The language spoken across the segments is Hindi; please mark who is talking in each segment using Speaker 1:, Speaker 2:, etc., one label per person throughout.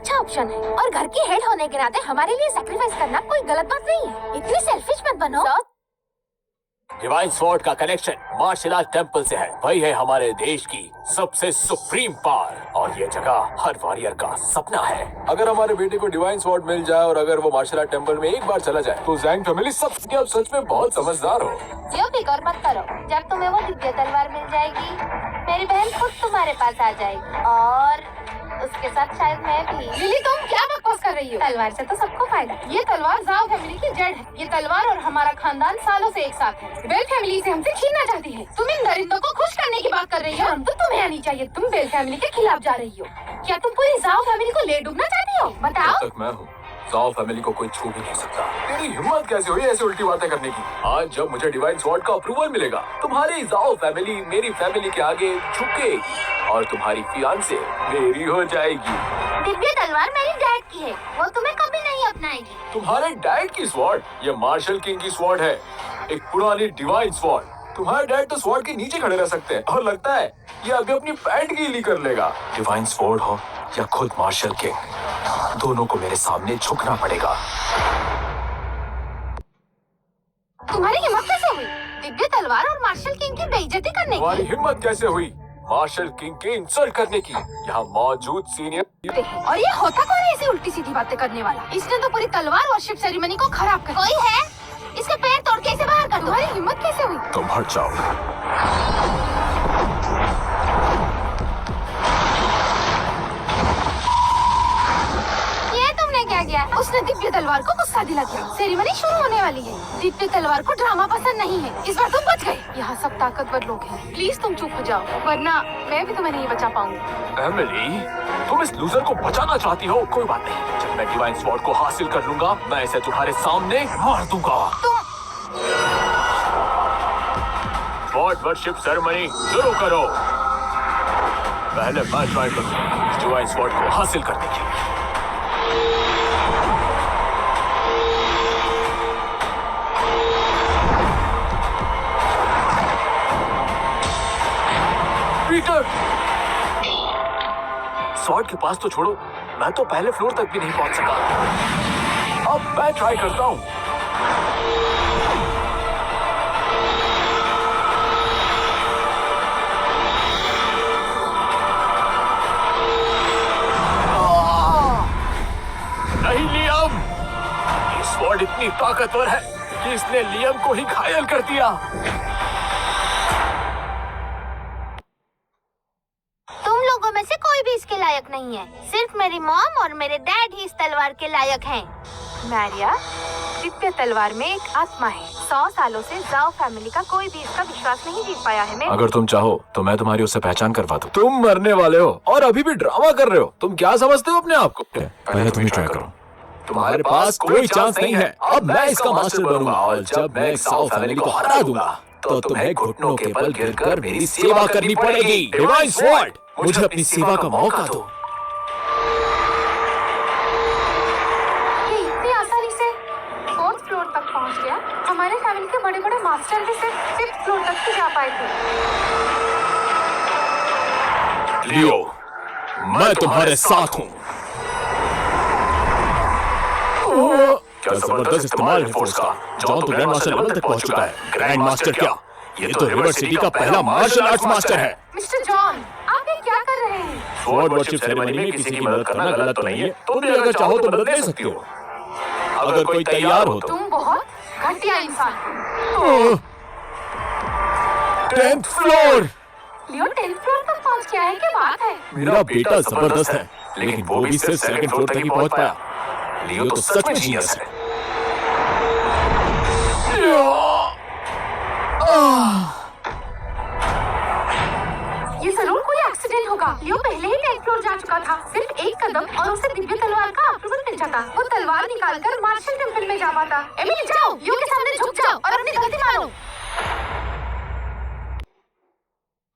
Speaker 1: अच्छा ऑप्शन है और घर की हेड होने के नाते हमारे लिए सैक्रिफाइस करना कोई गलत बात नहीं है। इतनी सेल्फिश मत बनो।
Speaker 2: डिवाइन स्वॉर्ड का कनेक्शन मार्शल आर्ट टेम्पल से है। वही है हमारे देश की सबसे सुप्रीम पावर और ये जगह हर वॉरियर का सपना है।
Speaker 3: अगर हमारे बेटे को डिवाइन स्वॉर्ड मिल जाए और अगर वो मार्शल आर्ट टेम्पल में एक बार चला जाए तो जैंग फैमिली सब अब सच में बहुत समझदार हो।
Speaker 1: जो फिक्र मत करो, जब तुम्हें वो दिव्य तलवार मिल जाएगी मेरी बहन खुद तुम्हारे पास आ जाएगी और उसके साथ शायद मैं भी।
Speaker 4: लिली तुम क्या बकवास कर रही हो?
Speaker 1: तलवार से तो सबको फायदा।
Speaker 4: ये तलवार जाओ फैमिली की जड़ है। ये तलवार और हमारा खानदान सालों से एक साथ है। बेल फैमिली से हमसे छीनना चाहती है। तुम इन दरिंदों को खुश करने की बात कर रही हो। हम तो तुम्हें आनी चाहिए। तुम बेल फैमिली के खिलाफ जा रही हो। क्या तुम पूरी जाओ फैमिली को ले डूबना चाहती हो? बताओ।
Speaker 3: जब तक मैं हूँ जाओ फैमिली को कोई छू भी नहीं सकता। तेरी हिम्मत कैसे हुई ऐसी उल्टी बातें करने की? आज जब मुझे डिवाइन स्वॉर्ड का अप्रूवल मिलेगा तुम्हारी जाओ फैमिली मेरी फैमिली के आगे झुकेगी और तुम्हारी फियांसे मेरी हो जाएगी।
Speaker 1: दिव्य तलवार मेरी डैड की है, वो तुम्हें कभी नहीं अपनाएगी।
Speaker 3: तुम्हारे डैड की स्वॉर्ड? ये मार्शल किंग की स्वॉर्ड है, एक पुरानी डिवाइन स्वॉर्ड। तुम्हारे डैड तो स्वॉर्ड के नीचे खड़े रह सकते हैं और लगता है ये अभी अपनी पैंट गीली कर लेगा। डिवाइन स्वॉर्ड हो या खुद मार्शल किंग, दोनों को मेरे सामने झुकना पड़ेगा।
Speaker 4: तुम्हारी हिम्मत कैसे हुई दिव्य तलवार और मार्शल किंग की बेइज्जती करने
Speaker 3: तुम्हारी
Speaker 4: की?
Speaker 3: हिम्मत कैसे हुई मार्शल किंग के इंसल्ट करने की? यहाँ मौजूद सीनियर
Speaker 4: और ये होता कौन है ऐसी उल्टी सीधी बातें करने वाला? इसने तो पूरी तलवार वर्शिप सेरेमनी को खराब कर।
Speaker 1: कोई है? इसके पैर तोड़ के इसे बाहर कर दो।
Speaker 4: तुम्हारी हिम्मत कैसे हुई?
Speaker 3: तुम हट जाओ।
Speaker 1: क्या किया?
Speaker 4: उसने दिव्य तलवार को गुस्सा दिला दिया। सेरेमनी शुरू होने वाली है। दिव्य तलवार को ड्रामा पसंद नहीं है। इस बार तुम बच गए। यहाँ सब ताकतवर लोग हैं। प्लीज तुम चुप हो जाओ वरना मैं भी तुम्हें नहीं बचा पाऊंगी।
Speaker 3: एमिली, तुम इस लूजर को बचाना चाहती हो? कोई बात नहीं, जब मैं डिवाइन स्वॉर्ड को हासिल कर लूंगा मैं इसे तुम्हारे सामने मार दूंगा। स्वॉर्ड वर्शिप सेरेमनी शुरू करो। पहले मैं ट्राई करूंगा डिवाइन स्वॉर्ड को हासिल करने की। पीटर, स्वॉर्ड के पास तो छोड़ो, मैं तो पहले फ्लोर तक भी नहीं पहुंच सका। अब मैं ट्राई करता हूँ। नहीं लियम, ये स्वॉर्ड इतनी ताकतवर है कि इसने लियम को ही घायल कर दिया।
Speaker 1: इसके लायक नहीं है, सिर्फ मेरी मॉम और मेरे डैड ही इस तलवार के लायक हैं।
Speaker 4: मैरिया, दिव्य तलवार में एक आत्मा है। 100 सालों से जाओ फैमिली का कोई भी इसका विश्वास नहीं जीत पाया है।
Speaker 3: अगर तुम चाहो तो मैं तुम्हारी उससे पहचान करवा दूं। तुम मरने वाले हो और अभी भी ड्रामा कर रहे हो। तुम क्या समझते हो अपने आप को? पहले तुम ही ट्राई करो। तुम्हारे पास कोई चांस नहीं है। अब मैं इसका मास्टर बनूंगा और जब मैं जाओ फैमिली को हरा दूंगा तो तुम्हें घुटनों के बल गिरकर मेरी सेवा करनी पड़ेगी। डिवाइन स्वॉर्ड, मुझे अपनी सेवा का मौका दो।
Speaker 4: ये इतनी आसानी से 4th फ्लोर तक पहुंच गया। हमारे फैमिली के बड़े बड़े मास्टर भी सिर्फ 5th फ्लोर तक ही जा पाए थे।
Speaker 3: लियो, मैं तुम्हारे साथ हूँ। क्या जबरदस्त इस्तेमाल है फोर्स का। जॉन तो ग्रैंड मास्टर लेवल तक पहुंच चुका है। ग्रैंड मास्टर क्या, ये तो रिवर सिटी का पहला मार्शल आर्ट्स मास्टर है।
Speaker 4: मिस्टर जॉन, आप ये क्या कर रहे हैं?
Speaker 3: स्वॉर्ड वर्शिप सेरेमनी में किसी की मदद करना गलत तो नहीं है। तुम भी अगर चाहो तो मदद ले सकती हो, अगर कोई तैयार हो तो।
Speaker 4: तुम बहुत घटिया इंसान हो।
Speaker 3: 10th floor.
Speaker 4: लियो 10th फ्लोर तक पहुंच गया है, क्या बात है?
Speaker 3: मेरा बेटा जबरदस्त है, लेकिन वो भी सिर्फ 2nd फ्लोर तक ही पहुंच पाया। लियो तो सच में जीनियस है।
Speaker 4: ये जरूर कोई एक्सीडेंट होगा। लियो पहले ही 10th फ्लोर जा चुका था। सिर्फ एक कदम और उसे दिव्य तलवार का अप्रूवल मिल जाता। वो तलवार निकालकर मार्शल टेम्पल में जा पाता। एमिली जाओ, लियो के सामने झुक जाओ और अपनी गलती मानो।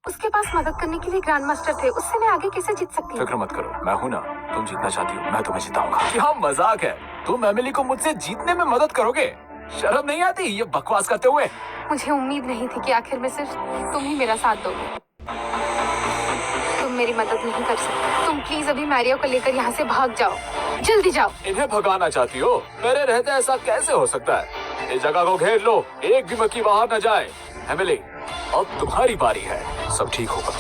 Speaker 4: उसके पास मदद करने के लिए ग्रैंड मास्टर थे, उससे मैं आगे कैसे जीत सकती हूँ?
Speaker 3: फिक्र मत करो, मैं हूँ ना। तुम जीतना चाहती हो, मैं तुम्हें जिताऊंगा। क्या मजाक है? तुम एमिली को मुझसे जीतने में मदद करोगे? शर्म नहीं आती ये बकवास करते हुए?
Speaker 4: मुझे उम्मीद नहीं थी कि आखिर में सिर्फ तुम ही मेरा साथ दोगे। तुम मेरी मदद नहीं कर सकते। तुम प्लीज अभी मैरियो को लेकर यहाँ से भाग जाओ, जल्दी जाओ।
Speaker 3: इन्हें भगाना चाहती हो? मेरे रहते ऐसा कैसे हो सकता है? इस जगह को घेर लो, एक भी मक्खी बाहर न जाए। एमिली, अब तुम्हारी बारी है। सब ठीक होगा।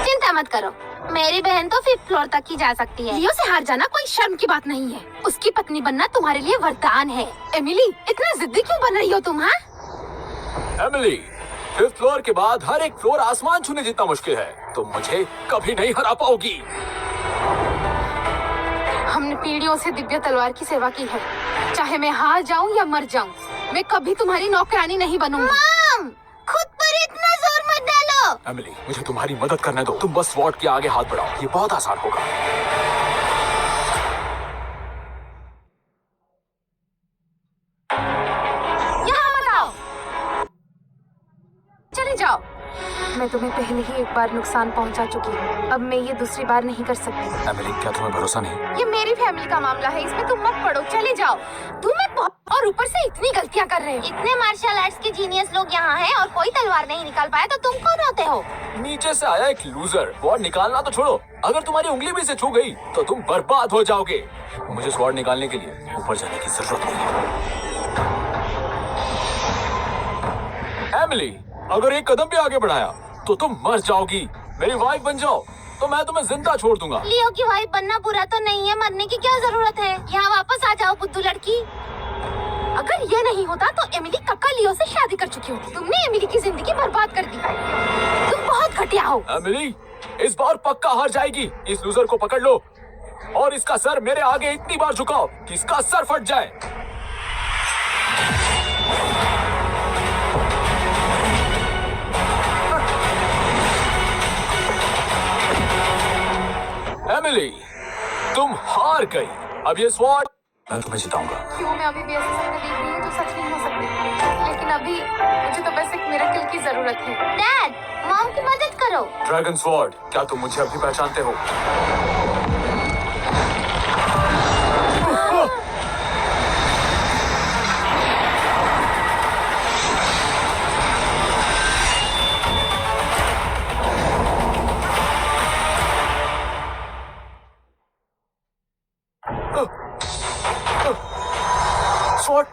Speaker 1: चिंता मत करो, मेरी बहन तो 5th फ्लोर तक ही जा सकती है।
Speaker 4: लियो से हार जाना कोई शर्म की बात नहीं है। उसकी पत्नी बनना तुम्हारे लिए वरदान है। एमिली, इतना जिद्दी क्यों बन रही हो तुम? हाँ,
Speaker 3: एमिली, 5th फ्लोर के बाद हर एक फ्लोर आसमान छूने जितना मुश्किल है। तुम मुझे कभी नहीं हरा पाओगी।
Speaker 4: हमने पीढ़ियों से दिव्य तलवार की सेवा की है। चाहे मैं हार जाऊं या मर जाऊं, मैं कभी तुम्हारी नौकरानी नहीं बनूंगी।
Speaker 1: मॉम, खुद पर इतना जोर मत डालो।
Speaker 3: एमिली, मुझे तुम्हारी मदद करने दो। तुम बस स्वॉर्ड के आगे हाथ बढ़ाओ, ये बहुत आसान होगा।
Speaker 4: यहाँ मत आओ, चले जाओ। मैं तुम्हें पहले ही एक बार नुकसान पहुंचा चुकी हूँ, अब मैं ये दूसरी बार नहीं कर सकती।
Speaker 3: एमिली, क्या तुम्हें भरोसा नहीं?
Speaker 4: ये मेरी फैमिली का मामला है, इसमें तुम मत पड़ो, चले जाओ। और ऊपर से इतनी गलतियाँ कर रहे हो।
Speaker 1: इतने मार्शल आर्ट्स के जीनियस लोग यहाँ हैं और कोई तलवार नहीं निकाल पाया, तो तुम कौन होते हो?
Speaker 3: नीचे से आया एक लूजर। स्वॉर्ड निकालना तो छोड़ो, अगर तुम्हारी उंगली भी से छू गई तो तुम बर्बाद हो जाओगे। मुझे स्वॉर्ड निकालने के लिए ऊपर जाने की जरूरत नहीं है। एमिली, अगर एक कदम भी आगे बढ़ाया तो तुम मर जाओगी। मेरी वाइफ बन जाओ तो मैं तुम्हें जिंदा छोड़ दूंगा।
Speaker 1: लियो की वाइफ बनना बुरा तो नहीं है, मरने की क्या जरूरत है? यहाँ वापस आ जाओ बुद्धू लड़की।
Speaker 4: अगर ये नहीं होता तो एमिली कक्का लियो से शादी कर चुकी होती। तुमने एमिली की जिंदगी बर्बाद कर दी। तुम बहुत घटिया हो।
Speaker 3: एमिली, इस बार पक्का हार जाएगी। इस लूजर को पकड़ लो और इसका सर मेरे आगे इतनी बार झुकाओ कि इसका सर फट जाए। एमिली, तुम हार गई। अब ये स्वॉर्ड मैं तुम्हें जिताऊंगा।
Speaker 4: क्यों मैं अभी भी ऐसे सपने देख रही हूँ जो सच नहीं हो सकते, लेकिन अभी मुझे तो बस एक मिरेकल की जरूरत है।
Speaker 1: डैड, मॉम की मदद करो।
Speaker 3: ड्रैगन स्वॉर्ड, क्या तुम मुझे अभी पहचानते हो?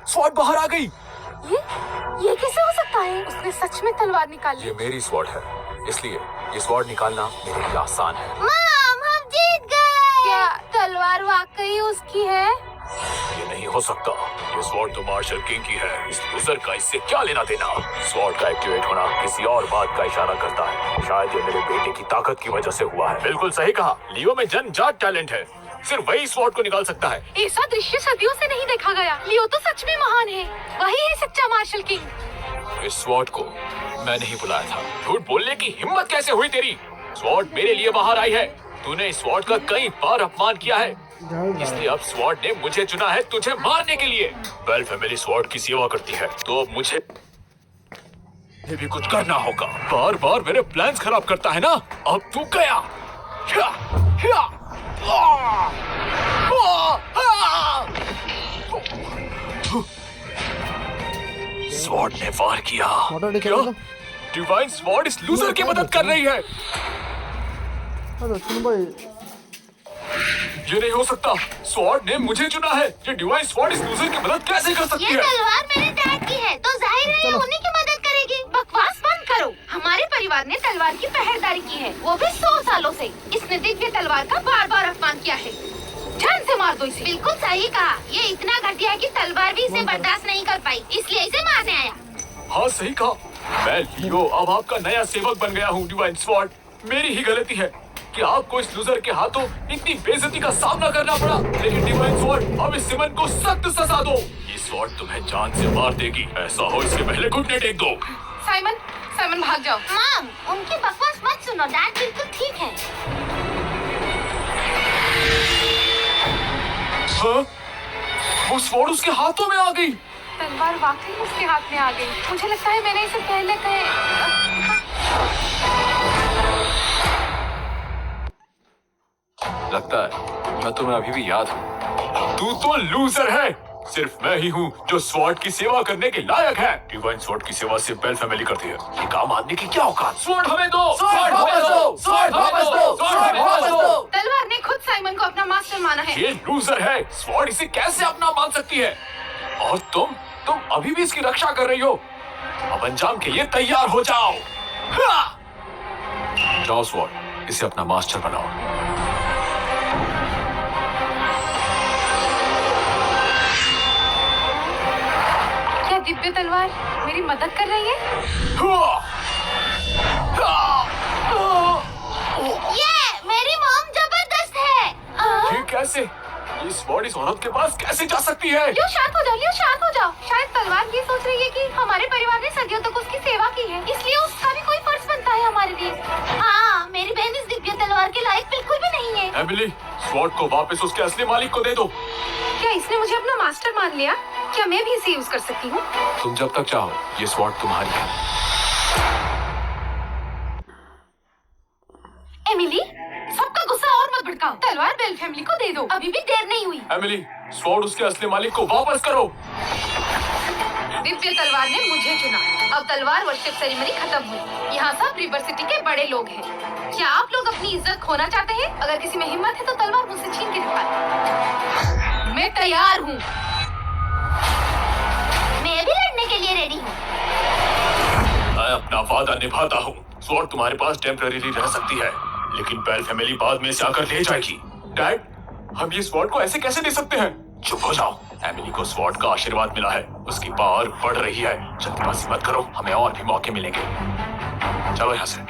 Speaker 3: स्वॉर्ड बाहर आ गई।
Speaker 4: ये कैसे हो सकता है? उसने सच में तलवार निकाली।
Speaker 3: ये मेरी स्वॉर्ड है, इसलिए ये स्वॉर्ड निकालना मेरे लिए आसान है।
Speaker 1: मॉम, हम जीत गए।
Speaker 4: क्या तलवार वाकई उसकी है?
Speaker 3: ये नहीं हो सकता। ये स्वॉर्ड तो मार्शल किंग की है। इस लूजर का इससे क्या लेना देना? स्वॉर्ड का एक्टिवेट होना किसी और बात का इशारा करता है। शायद ये मेरे बेटे की ताकत की वजह से हुआ है। बिल्कुल सही कहा। लियो में जन्मजात टैलेंट है, सिर्फ वही स्वॉर्ड को निकाल सकता है।
Speaker 4: ऐसा दृश्य सदियों से नहीं देखा गया। लियो तो सच में महान है, वही है सच्चा मार्शल किंग।
Speaker 3: इस स्वॉर्ड को मैं नहीं बुलाया था। झूठ बोलने की हिम्मत कैसे हुई तेरी? स्वॉर्ड मेरे लिए बाहर आई है। तूने इस स्वॉर्ड का कई बार अपमान किया है, इसलिए अब स्वॉर्ड ने मुझे चुना है तुझे मारने के लिए। वेल फैमिली स्वॉर्ड की सेवा करती है, तो अब मुझे भी कुछ करना होगा। बार बार मेरे प्लान्स खराब करता है ना। अब तू गया। स्वॉर्ड ने वार किया। क्या? डिवाइन स्वॉर्ड इस लूजर की मदद कर रही है। ये नहीं हो सकता। स्वॉर्ड ने मुझे चुना है। ये डिवाइन स्वॉर्ड इस लूजर की मदद कैसे कर सकती
Speaker 1: ये
Speaker 3: है?
Speaker 1: तलवार मेरे डैड की है, तो जाहिर है ये उन्हीं की मदद करेगी।
Speaker 4: बकवास बंद करो। हमारे परिवार ने तलवार की पहरेदारी की है, वो भी 100 सालों से। इसने दिव्य तलवार का बार बार अपमान किया है। जान से मार दो इसे।
Speaker 1: बिल्कुल सही कहा। ये इतना घटिया है कि तलवार भी इसे बर्दाश्त नहीं कर पाई, इसलिए इसे मारने आया।
Speaker 3: हाँ सही कहा। मैं लियो अब आपका नया सेवक बन गया हूँ। डिवाइन स्वॉर्ड, मेरी ही गलती है कि आपको इस लूजर के हाथों इतनी बेइज्जती का सामना करना पड़ा। लेकिन डिवाइन स्वॉर्ड, अब इस सिमन को सख्त सजा दो। ये स्वॉर्ड तुम्हें जान से मार देगी। ऐसा हो इसके पहले घुटने टेक दो।
Speaker 4: साइमन भाग जाओ।
Speaker 1: मॉम, उनकी बकवास मत सुनो, डैड बिल्कुल ठीक है।
Speaker 3: हाँ? वो स्वॉर्ड उसके हाथों में आ गई।
Speaker 4: तलवार वाकई उसके हाथ में आ गई। मुझे लगता है मैंने इसे पहले कहे।
Speaker 3: लगता है मैं तुम्हें अभी भी याद हूँ। तू तो लूजर है। सिर्फ मैं ही हूँ जो स्वॉर्ड की सेवा करने के लायक है। डिवाइन स्वॉर्ड की सेवा सिर्फ बेल फैमिली करती है। एक आम आदमी की क्या औकात। स्वॉर्ड हमें दो, स्वॉर्ड वापस दो, स्वॉर्ड वापस दो, स्वॉर्ड वापस दो।
Speaker 4: तलवार ने खुद साइमन को अपना मास्टर माना है।
Speaker 3: ये लूजर है। स्वॉर्ड इसे कैसे अपना मान सकती है? और तुम अभी भी इसकी रक्षा कर रही हो। अब अंजाम के लिए तैयार हो जाओ। जाओ स्वॉर्ड, इसे अपना मास्टर बनाओ।
Speaker 4: क्या दिव्य तलवार मेरी मदद कर रही है?
Speaker 1: ये मेरी मॉम जबरदस्त है।
Speaker 3: ये कैसे? इस स्वॉर्ड इस औरत के पास कैसे जा सकती है?
Speaker 4: लियो शांत हो जाओ, लियो शांत हो जाओ। शायद तलवार ये सोच रही है कि हमारे परिवार ने सदियों तक उसकी सेवा की है, इसलिए उसका भी कोई फर्ज बनता है हमारे लिए।
Speaker 1: हाँ, मेरी बहन इस दिव्य तलवार के लायक बिल्कुल भी नहीं है।
Speaker 3: एमिली, स्वॉर्ड को वापस उसके असली मालिक को दे दो।
Speaker 4: क्या इसने मुझे अपना मास्टर मान लिया? क्या मैं भी इसे यूज कर सकती हूँ?
Speaker 3: तुम जब तक चाहो, ये स्वॉर्ड तुम्हारी है।
Speaker 4: एमिली, सबका गुस्सा और मत भड़काओ। तलवार बेल फैमिली को दे दो, अभी भी देर नहीं हुई।
Speaker 3: एमिली, स्वॉर्ड उसके असली मालिक को वापस करो।
Speaker 4: दिव्य तलवार ने मुझे चुना। अब तलवार वर्शिप सेरेमनी खत्म हुई। यहाँ सब रिवर सिटी के बड़े लोग हैं। क्या आप लोग अपनी इज्जत खोना चाहते हैं? अगर किसी में हिम्मत है तो तलवार मुझसे छीन के दिखाए। मैं तैयार हूँ।
Speaker 1: मैं भी लड़ने के लिए रेडी हूँ।
Speaker 3: मैं अपना वादा निभाता हूँ। स्वॉर्ड तुम्हारे पास टेम्परेरीली रह सकती है, लेकिन बेल फैमिली बाद में इसे आकर ले जाएगी। डैड, हम ये स्वॉर्ड को ऐसे कैसे दे सकते हैं? चुप हो जाओ। एमिली को स्वॉर्ड का आशीर्वाद मिला है, उसकी पावर बढ़ रही है। जल्दबाजी मत करो, हमें और भी मौके मिलेंगे। चलो यहाँ से।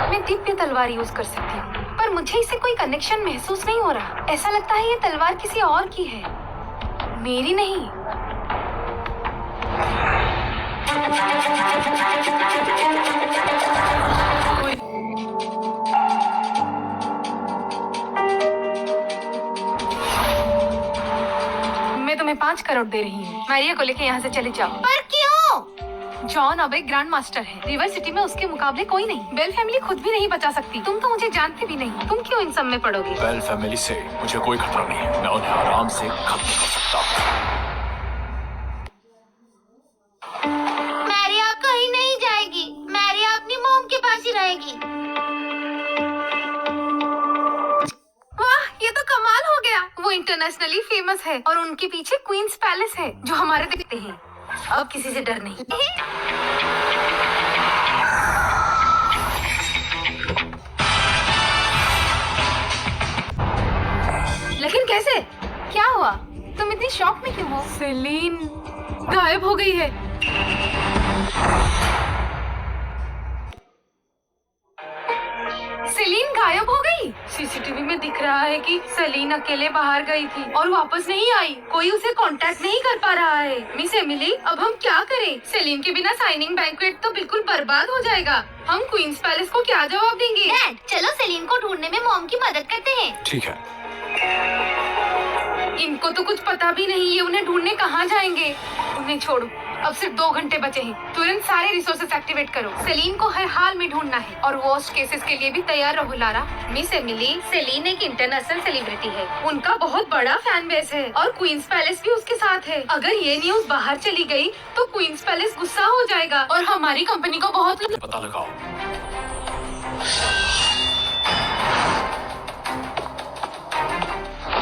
Speaker 4: मैं दिव्य तलवार यूज कर सकती हूँ, पर मुझे इससे कोई कनेक्शन महसूस नहीं हो रहा। ऐसा लगता है ये तलवार किसी और की है, मेरी नहीं। मैं तुम्हें 5 करोड़ दे रही हूँ। मारिया को लेके यहाँ से चले जाओ।
Speaker 1: पर क्यों?
Speaker 4: जॉन अब एक ग्रैंड मास्टर है। रिवर सिटी में उसके मुकाबले कोई नहीं। बेल फैमिली खुद भी नहीं बचा सकती। तुम तो मुझे जानते भी नहीं, तुम क्यों इन सब में पड़ोगे?
Speaker 3: बेल फैमिली से मुझे कोई खतरा नहीं है। मैं उन्हें आराम से खत्म कर सकता हूँ।
Speaker 1: मैरिया कहीं नहीं जाएगी। मैरिया अपनी मॉम के पास ही रहेगी।
Speaker 4: वाह, ये तो कमाल हो गया। वो इंटरनेशनली फेमस है और उनके पीछे क्वींस पैलेस है जो हमारे दिखते हैं। अब किसी से डर नहीं। लेकिन कैसे? क्या हुआ? तुम इतनी शॉक में क्यों हो? सेलिन गायब हो गई है। सेलिन गायब हो गई। सीसीटीवी में दिख रहा है कि सेलिन अकेले बाहर गई थी और वापस नहीं आई। कोई उसे कांटेक्ट नहीं कर पा रहा है। मिस एमिली, अब हम क्या करें? सेलिन के बिना साइनिंग बैंक्वेट तो बिल्कुल बर्बाद हो जाएगा। हम क्वींस पैलेस को क्या जवाब देंगे?
Speaker 1: डैड, चलो सेलिन को ढूंढने में मॉम की मदद करते हैं।
Speaker 3: ठीक है।
Speaker 4: इनको तो कुछ पता भी नहीं, ये उन्हें ढूंढने कहाँ जाएंगे? उन्हें छोड़ो, अब सिर्फ 2 घंटे बचे हैं। तुरंत सारे रिसोर्सेस एक्टिवेट करो। सेलिन को हर हाल में ढूंढना है और वर्स्ट केसेस के लिए भी तैयार रहो। लारा, मिस एमिली, सेलिन एक इंटरनेशनल सेलिब्रिटी है। उनका बहुत बड़ा फैन बेस है और क्वींस पैलेस भी उसके साथ है। अगर ये न्यूज बाहर चली गई तो क्वींस पैलेस गुस्सा हो जाएगा और हमारी कंपनी को बहुत
Speaker 3: पता लगाओ।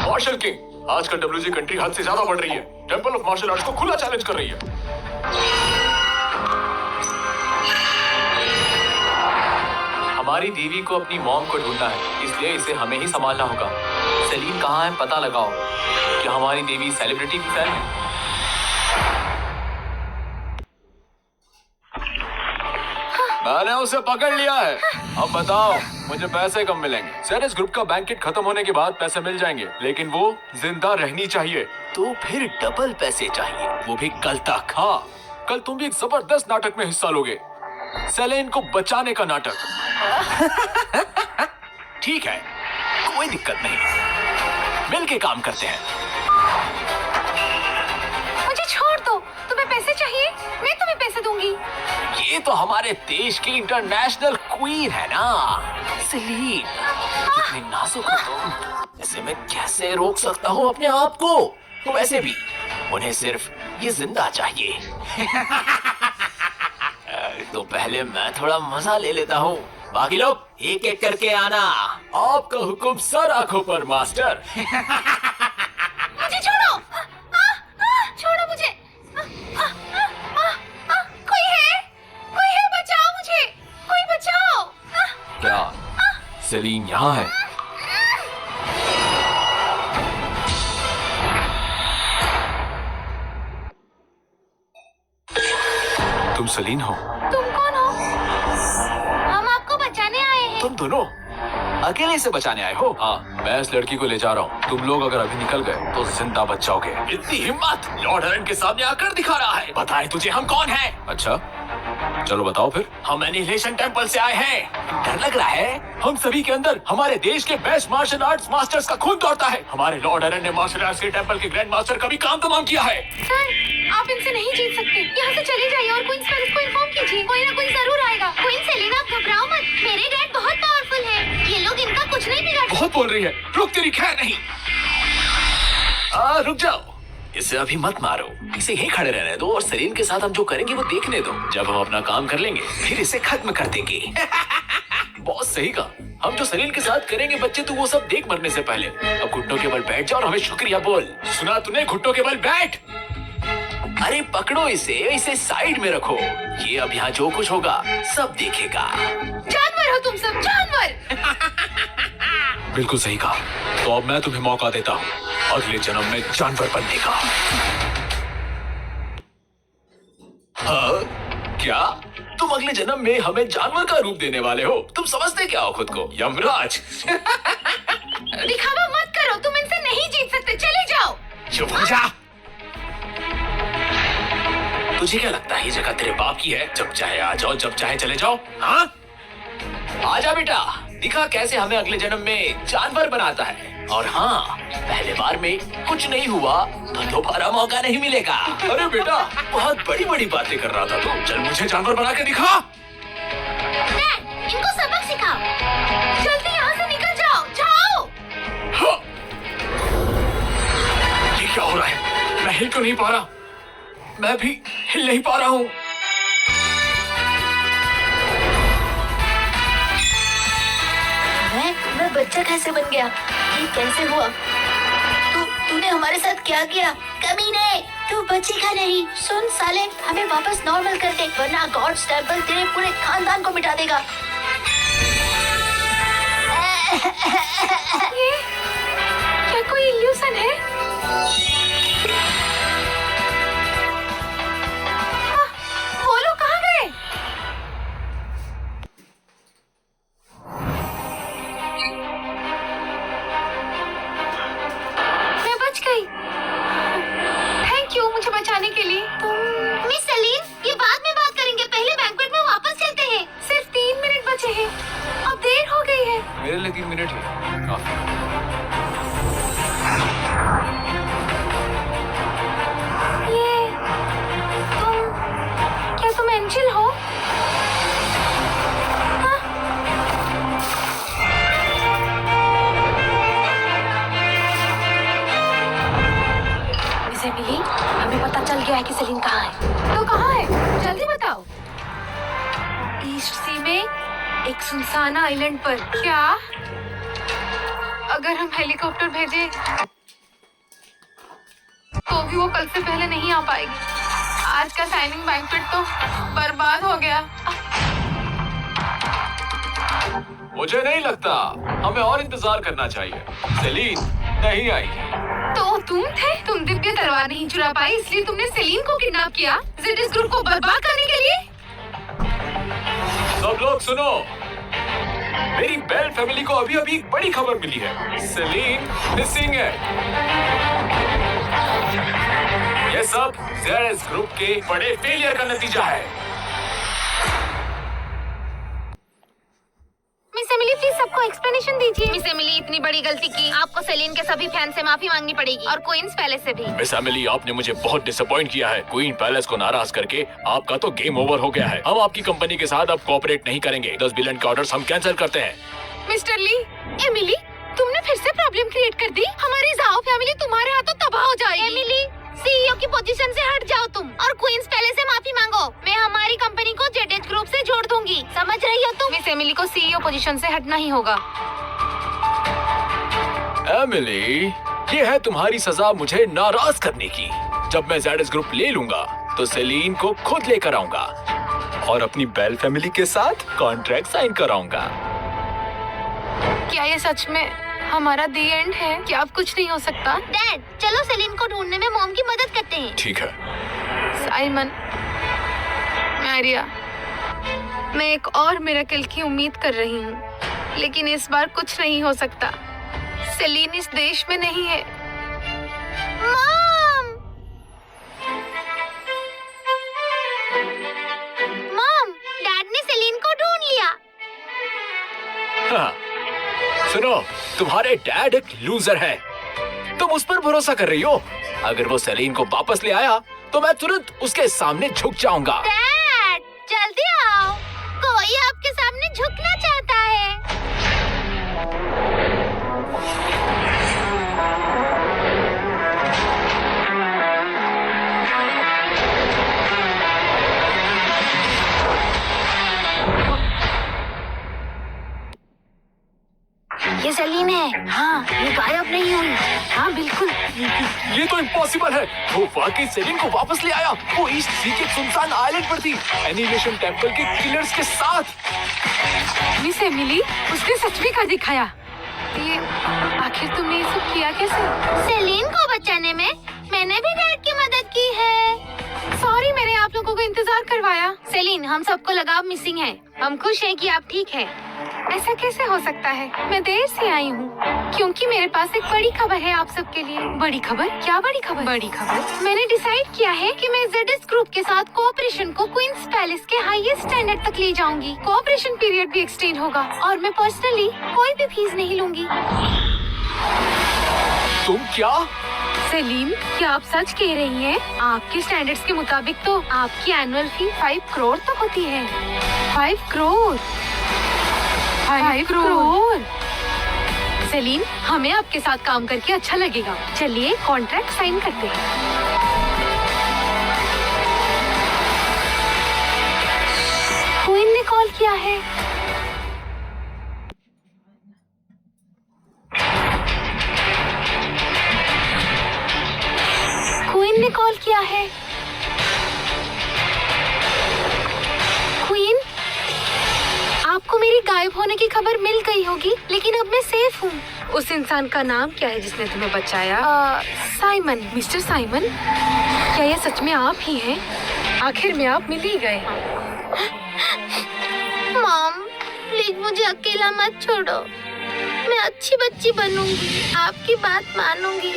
Speaker 3: मार्शल किंग, आजकल WG कंट्री हद से ज्यादा बढ़ रही है। टेंपल ऑफ मार्शल आर्ट्स को खुला चैलेंज कर रही है।
Speaker 2: हमारी देवी को अपनी मॉम को ढूंढना है, इसलिए इसे हमें ही संभालना होगा। सेलिन कहाँ है, पता लगाओ। क्या हमारी देवी सेलिब्रिटी की फैन है?
Speaker 3: मैंने उसे पकड़ लिया है। अब बताओ, मुझे पैसे कब मिलेंगे? सेरेस ग्रुप का बैंकेट खत्म होने के बाद पैसे मिल जाएंगे, लेकिन वो जिंदा रहनी चाहिए।
Speaker 2: तो फिर डबल पैसे चाहिए, वो भी कल तक।
Speaker 3: हाँ, कल तुम भी एक जबरदस्त नाटक में हिस्सा लोगे। सेलेन को बचाने का नाटक।
Speaker 2: ठीक है, कोई दिक्कत नहीं, मिलके काम करते हैं।
Speaker 4: मुझे छोड़ दो। तुम्हें पैसे चाहिए? मैं तुम्हें पैसे दूंगा। दूंगी।
Speaker 3: ये तो हमारे देश की इंटरनेशनल क्वीन है ना, सेलीन। कितनी नाजुक हो तुम। इसे मैं कैसे रोक सकता हूँ अपने आप को? वैसे भी उन्हें सिर्फ ये जिंदा चाहिए। तो पहले मैं थोड़ा मजा ले लेता हूँ। बाकी लोग एक एक करके आना। आपका हुक्म सर आंखों पर मास्टर।
Speaker 4: मुझे छोड़ो, छोड़ो मुझे। कोई है, बचाओ मुझे, कोई बचाओ।
Speaker 3: क्या सेलीन यहाँ है? तुम सेलीन हो?
Speaker 4: तुम कौन हो? हम आपको बचाने आए हैं।
Speaker 3: तुम दोनों अकेले से बचाने आए हो? हाँ, मैं इस लड़की को ले जा रहा हूँ। तुम लोग अगर अभी निकल गए तो जिंदा बच जाओगे। इतनी हिम्मत लॉर्ड हरन के सामने आकर दिखा रहा है। बताए तुझे हम कौन हैं? अच्छा, चलो बताओ फिर। हम एनिहिलेशन टेंपल से आए हैं। डर लग रहा है? हम सभी के अंदर हमारे देश के बेस्ट मार्शल आर्ट्स मास्टर्स का खून दौड़ता है। हमारे लॉर्ड हरन ने मार्शल आर्ट्स के टेंपल के ग्रैंड मास्टर का भी काम तमाम किया है।
Speaker 4: सर, आप इनसे नहीं जीत सकते। यहाँ से चले जाइए और क्वींस पेरिस को इन्फॉर्म कीजिए। कोई ना कोई जरूर आएगा।
Speaker 1: क्वीन सेलिना, आप घबराओ मत, मेरे डैड बहुत पावरफुल है, ये लोग इनका कुछ नहीं बिगाड़ सकते।
Speaker 3: बहुत बोल रही है। रुक, तेरी खैर नहीं। रुक जाओ, इसे अभी मत मारो। इसे यहीं खड़े रहने दो और सेलीन के साथ हम जो करेंगे वो देखने दो। जब हम अपना काम कर लेंगे फिर इसे खत्म कर देंगे। बहुत सही कहा। हम जो सेलीन के साथ करेंगे बच्चे, तू वो सब देख मरने से पहले। अब घुटनों के बल बैठ जा और हमें शुक्रिया बोल। सुना तूने? घुटनों के बल बैठ। अरे पकड़ो इसे साइड में रखो। ये अब यहाँ जो कुछ होगा सब देखेगा।
Speaker 4: जानवर हो तुम सब, जानवर।
Speaker 3: बिल्कुल सही कहा। तो अब मैं तुम्हें मौका देता हूँ अगले जन्म में जानवर बनने का। हाँ? क्या तुम अगले जन्म में हमें जानवर का रूप देने वाले हो? तुम समझते क्या हो खुद को? यमराज।
Speaker 4: दिखावा मत करो, तुम इनसे नहीं जीत सकते। चले जाओ।
Speaker 3: चुप हो जा। तुझे क्या लगता है ये जगह तेरे बाप की है? जब चाहे आ जाओ, जब चाहे चले जाओ। हाँ, आजा बेटा, दिखा कैसे हमें अगले जन्म में जानवर बनाता है। और हाँ, पहले बार में कुछ नहीं हुआ तो दोबारा मौका नहीं मिलेगा। अरे बेटा, बहुत बड़ी बड़ी बातें कर रहा था तू। चल मुझे जानवर बना के दिखा।
Speaker 1: डैड, इनको सबक सिखाओ।
Speaker 4: जल्दी यहाँ से निकल जाओ, जाओ।
Speaker 3: हाँ। ये क्या हो रहा है? मैं हिल क्यों नहीं पा रहा? मैं भी हिल नहीं पा रहा हूँ।
Speaker 1: मैं बच्चा कैसे बन गया? ये कैसे हुआ? तूने हमारे साथ क्या किया? कमीने, तू बचेगा नहीं। सुन साले, हमें वापस नॉर्मल कर दे, वरना गॉड्स टेंपल तेरे पूरे खानदान को मिटा देगा।
Speaker 4: ये क्या कोई इल्यूशन है? वो लोग कहाँ गए? मैं बच गई। थैंक यू मुझे बचाने के लिए।
Speaker 1: मिस सेलीन, ये बाद में बात करेंगे, पहले बैंक्वेट में वापस चलते हैं।
Speaker 4: सिर्फ 3 मिनट बचे हैं, अब देर हो गई है।
Speaker 3: मेरे लिए 3 मिनट ही काफी।
Speaker 4: क्या तुम एंजिल हो? हाँ?
Speaker 1: मिस एमिली, हमें पता चल गया है कि सेलीन कहाँ है।
Speaker 4: तो कहाँ है? जल्दी बताओ। ईस्ट सी में एक सुनसान आइलैंड पर। क्या अगर हम हेलीकॉप्टर भेजें तो भी वो कल से पहले नहीं आ पाएगी। आज का साइनिंग बैंक्वेट तो बर्बाद हो गया।
Speaker 3: मुझे नहीं लगता, हमें और इंतजार करना चाहिए। सेलीन नहीं आएगी।
Speaker 4: तो तुम थे? तुम दिव्य तलवार नहीं चुरा पाई, इसलिए तुमने सेलीन को किडनैप किया जेडिस ग्रुप को बर्बाद करने के लिए।
Speaker 3: सब लोग सुनो, मेरी बेल फैमिली को अभी अभी एक बड़ी खबर मिली है। सेलीन मिसिंग है। ये सब जेडिस ग्रुप के बड़े फेलियर का नतीजा है।
Speaker 4: मिस एमिली प्लीज सबको एक्सप्लेनेशन दीजिए। मिस एमिली, इतनी बड़ी गलती की, आपको सेलिन के सभी फैन से माफी मांगनी पड़ेगी और क्वींस पैलेस से भी।
Speaker 3: मिस एमिली, आपने मुझे बहुत डिसअपॉइंट किया है। क्वीन पैलेस को नाराज करके आपका तो गेम ओवर हो गया है। हम आपकी कंपनी के साथ अब कोऑपरेट नहीं करेंगे। 10 बिलियन के ऑर्डर्स हम कैंसिल करते हैं।
Speaker 4: मिस्टर ली, एमिली, तुमने फिर से प्रॉब्लम क्रिएट कर दी। हमारी जाओ फैमिली तुम्हारे हाथों तबाह हो जाएगी। एमिली, सीईओ की पोजीशन से हट जाओ तुम और क्वींस पैलेस से माफी मांगो। मैं हमारी कंपनी को जेडेज ग्रुप से जोड़ दूंगी, समझ रही हो तुम? मिस एमिली को सीईओ पोजीशन से हटना ही होगा।
Speaker 3: एमिली, ये है तुम्हारी सजा मुझे नाराज करने की। जब मैं जेडेज ग्रुप ले लूंगा तो सेलिन को खुद लेकर आऊंगा और अपनी बेल फैमिली के साथ कॉन्ट्रैक्ट साइन कराऊंगा।
Speaker 4: क्या ये सच में हमारा दी एंड है? क्या अब कुछ नहीं हो सकता?
Speaker 1: डैड, चलो सेलिन को ढूंढने में मॉम की मदद करते हैं।
Speaker 3: ठीक है।
Speaker 4: साइमन, मैरिया, मैं एक और मिरेकल की उम्मीद कर रही हूँ, लेकिन इस बार कुछ नहीं हो सकता। सेलिन इस देश में नहीं है।
Speaker 1: मॉम! मॉम, डैड ने सेलिन को ढूंढ लिया।
Speaker 3: हाँ। सुनो, तुम्हारे डैड एक लूजर है। तुम उस पर भरोसा कर रही हो। अगर वो सेलिन को वापस ले आया तो मैं तुरंत उसके सामने झुक जाऊंगा।
Speaker 1: डैड, जल्दी आओ, कोई आपके सामने झुकना चाहता है। ये सेलिन है। हाँ, ये गायब नहीं हुई। हाँ बिल्कुल।
Speaker 3: ये तो इम्पॉसिबल है। वो वाकई सेलिन को वापस ले आया। वो ईस्ट सी के सुनसान आइलैंड पर थी, एनिमेशन टेंपल के किलर्स के साथ।
Speaker 4: मिस एमिली, उसने सच में कर दिखाया। ये आखिर तुमने ये सब किया कैसे?
Speaker 1: सेलिन को बचाने में मैंने भी डैड की मदद की है।
Speaker 4: सॉरी, मैंने आप लोगों को इंतजार करवाया।
Speaker 1: सेलिन, हम सबको लगा आप मिसिंग हैं। हम खुश हैं कि आप ठीक हैं।
Speaker 4: ऐसा कैसे हो सकता है? मैं देर से आई हूँ क्योंकि मेरे पास एक बड़ी खबर है आप सबके लिए। बड़ी खबर? क्या बड़ी खबर? बड़ी खबर, मैंने डिसाइड किया है कि मैं जेडेस ग्रुप के साथ कोऑपरेशन को क्वींस पैलेस के हाईएस्ट स्टैंडर्ड तक ले जाऊंगी। कोऑपरेशन पीरियड भी एक्सटेंड होगा और मैं पर्सनली कोई भी फीस नहीं लूंगी।
Speaker 3: तुम क्या?
Speaker 4: सेलिन, क्या आप सच कह रही हैं? आपके स्टैंडर्ड्स के मुताबिक तो आपकी एनुअल फी 5 करोड़ तक होती है। 5 करोड़? 5 करोड़? सेलिन, हमें आपके साथ काम करके अच्छा लगेगा। चलिए कॉन्ट्रैक्ट साइन करते हैं। क्वीन ने कॉल किया है। क्वीन ने कॉल किया है। क्वीन, आपको मेरी गायब होने की खबर मिल गई होगी, लेकिन अब मैं सेफ हूँ। उस इंसान का नाम क्या है जिसने तुम्हें बचाया? साइमन। मिस्टर साइमन, क्या ये सच में आप ही हैं? आखिर में आप मिल ही गए।
Speaker 1: मॉम, प्लीज मुझे अकेला मत छोड़ो। मैं अच्छी बच्ची बनूंगी, आपकी बात मानूंगी।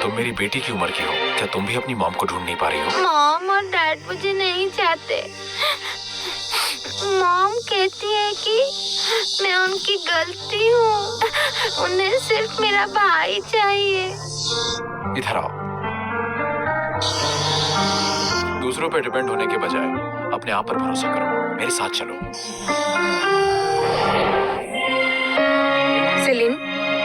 Speaker 3: तुम मेरी बेटी की उम्र की हो, क्या तुम भी अपनी मॉम को ढूंढ नहीं पा रही हो?
Speaker 1: मॉम और डैड मुझे नहीं चाहते। मॉम कहती है कि मैं उनकी गलती हूँ। उन्हें सिर्फ मेरा भाई चाहिए।
Speaker 3: इधर आओ। दूसरों पर डिपेंड होने के बजाय अपने आप पर भरोसा करो। मेरे साथ चलो।
Speaker 4: सेलिन,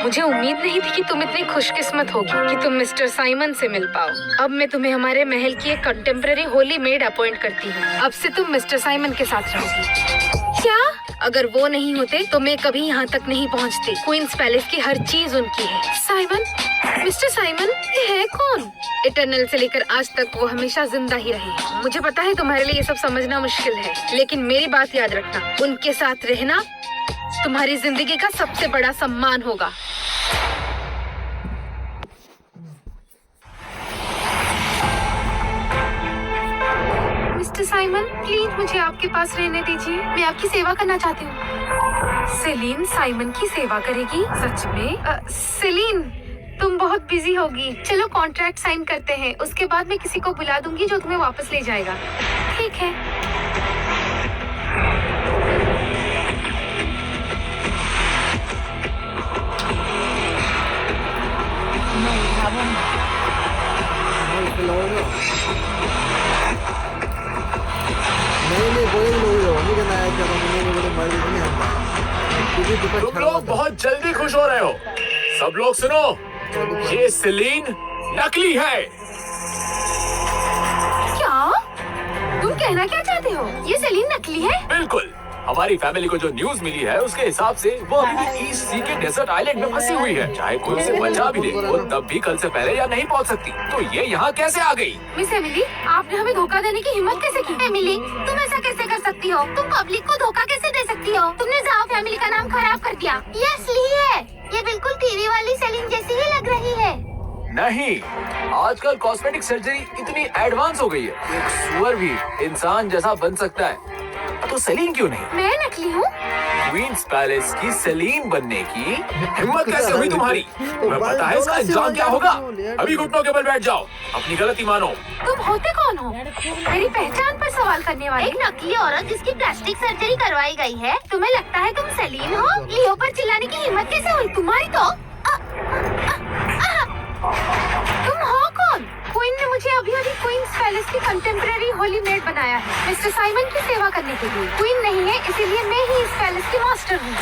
Speaker 4: मुझे उम्मीद नहीं थी कि तुम इतनी खुशकिस्मत होगी कि तुम मिस्टर साइमन से मिल पाओ। अब मैं तुम्हें हमारे महल की एक कंटेम्पररी होली मेड अपॉइंट करती हूँ। अब से तुम मिस्टर साइमन के साथ रहोगी। क्या? अगर वो नहीं होते तो मैं कभी यहाँ तक नहीं पहुँचती। क्वींस पैलेस की हर चीज उनकी है। साइमन, मिस्टर साइमन, ये है कौन? इटर्नल से लेकर आज तक वो हमेशा जिंदा ही रहे। मुझे पता है तुम्हारे लिए ये सब समझना मुश्किल है, लेकिन मेरी बात याद रखना, उनके साथ रहना तुम्हारी जिंदगी का सबसे बड़ा सम्मान होगा। मिस्टर साइमन, प्लीज मुझे आपके पास रहने दीजिए। मैं आपकी सेवा करना चाहती हूँ। सेलिन साइमन की सेवा करेगी? सच में? सेलिन, तुम बहुत बहुत बिजी होगी। चलो कॉन्ट्रैक्ट साइन करते हैं, उसके बाद मैं किसी को बुला दूंगी जो तुम्हें वापस ले जाएगा। ठीक है।
Speaker 5: नहीं कोई लोग नहीं करना है, बड़े मर्द नहीं आता।
Speaker 3: तुम लोग बहुत जल्दी खुश हो रहे हो। सब लोग सुनो, ये सेलीन नकली है।
Speaker 4: क्या तुम कहना क्या चाहते हो? ये सेलीन नकली है?
Speaker 3: बिल्कुल। हमारी फैमिली को जो न्यूज मिली है उसके हिसाब से वो अभी भी ईस्ट सी के डेजर्ट आइलैंड में फंसी हुई है। चाहे कोई उसे बचा भी दे, वो तब भी कल से पहले यहाँ नहीं पहुँच सकती। तो ये यहाँ कैसे आ गई?
Speaker 4: मिस एमिली, आपने हमें धोखा देने की हिम्मत कैसे की? एमिली, तुम ऐसा कैसे कर सकती हो? तुम पब्लिक को धोखा कैसे दे सकती हो? तुमने ज़ाओ फैमिली का नाम खराब कर दिया। ये असली है। ये बिल्कुल टीवी वाली सेलिन जैसी ही लग रही है।
Speaker 3: नहीं, आजकल कॉस्मेटिक सर्जरी इतनी एडवांस हो गई है, एक सुअर भी इंसान जैसा बन सकता है। तो सेलीन क्यों नहीं?
Speaker 4: मैं नकली हूँ?
Speaker 3: क्वींस पैलेस की सेलीन बनने की हिम्मत कैसे हुई तुम्हारी? तुम्हें पता है इसका अंजाम क्या होगा? अभी घुटनों के बल बैठ जाओ, अपनी गलती मानो।
Speaker 4: तुम होते कौन हो? मेरी पहचान पर सवाल करने वाली? एक नकली औरत जिसकी प्लास्टिक सर्जरी करवाई गई है। तुम्हें लगता है तुम सेलीन हो? लियो पर चिल्लाने की हिम्मत कैसे हुई तुम्हारी? तो तुम हो कौन? क्वीन ने मुझे अभी क्वींस पैलेस की कंटेम्पररी होली मेड बनाया है, मिस्टर साइमन की सेवा करने के लिए। क्वीन नहीं है, इसीलिए मैं ही इस पैलेस की मास्टर हूँ।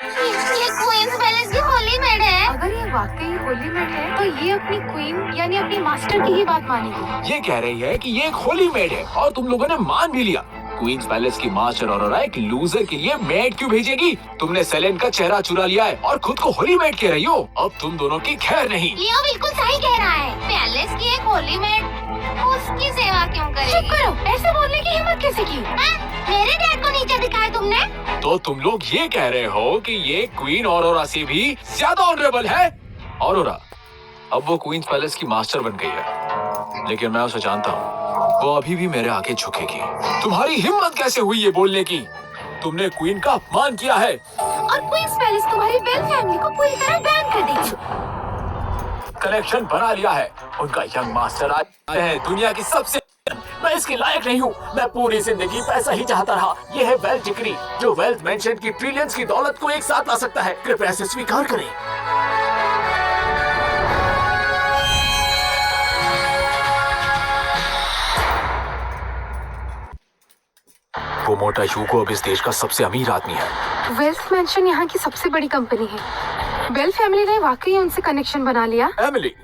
Speaker 4: ये क्वींस पैलेस की होली मेड है। अगर ये वाकई होली मेड है, तो ये अपनी क्वीन यानी अपनी मास्टर की ही बात मानेगी।
Speaker 3: ये कह रही है कि ये एक होली मेड है और तुम लोगों ने मान भी लिया। क्वींस पैलेस की मास्टर ऑरोरा एक लूजर के लिए मेड क्यों भेजेगी? तुमने सेलेन का चेहरा चुरा लिया है और खुद को होली मेड कह रही हो। अब तुम दोनों की खैर नहीं।
Speaker 4: लियो बिल्कुल सही कह रहा है। पैलेस की एक होली मेड उसकी सेवा क्यों करेगी? चुप करो, ऐसे बोलने की हिम्मत कैसे की? मेरे डैड को नीचे दिखाया तुमने?
Speaker 3: तो तुम लोग ये कह रहे हो कि ये क्वीन ऑरोरा से भी ज्यादा ऑनरेबल है? ऑरोरा अब वो क्वींस पैलेस की मास्टर बन गई है, लेकिन मैं उसे जानता हूँ, वो अभी भी मेरे आगे झुकेगी। तुम्हारी हिम्मत कैसे हुई ये बोलने की? तुमने क्वीन का अपमान किया है।
Speaker 4: और क्वींस पैलेस तुम्हारी बेल फैमिली को पूरी तरह बैन कर देगी।
Speaker 3: कनेक्शन बना लिया है। उनका यंग मास्टर आज है दुनिया की सबसे। मैं इसके लायक नहीं हूँ। मैं पूरी जिंदगी पैसा ही चाहता रहा। ये है वेल्थ डिक्री, जो वेल्थ मेंशन की ट्रिलियंस की दौलत को एक साथ ला सकता है। कृपया इसे स्वीकार करें। वो मोटा यूगो अब इस देश का सबसे अमीर आदमी है।
Speaker 4: वेल्थ मेंशन यहाँ की सबसे बड़ी कंपनी है। बेल फैमिली ने वाकई उनसे कनेक्शन बना लिया।
Speaker 3: एमिली,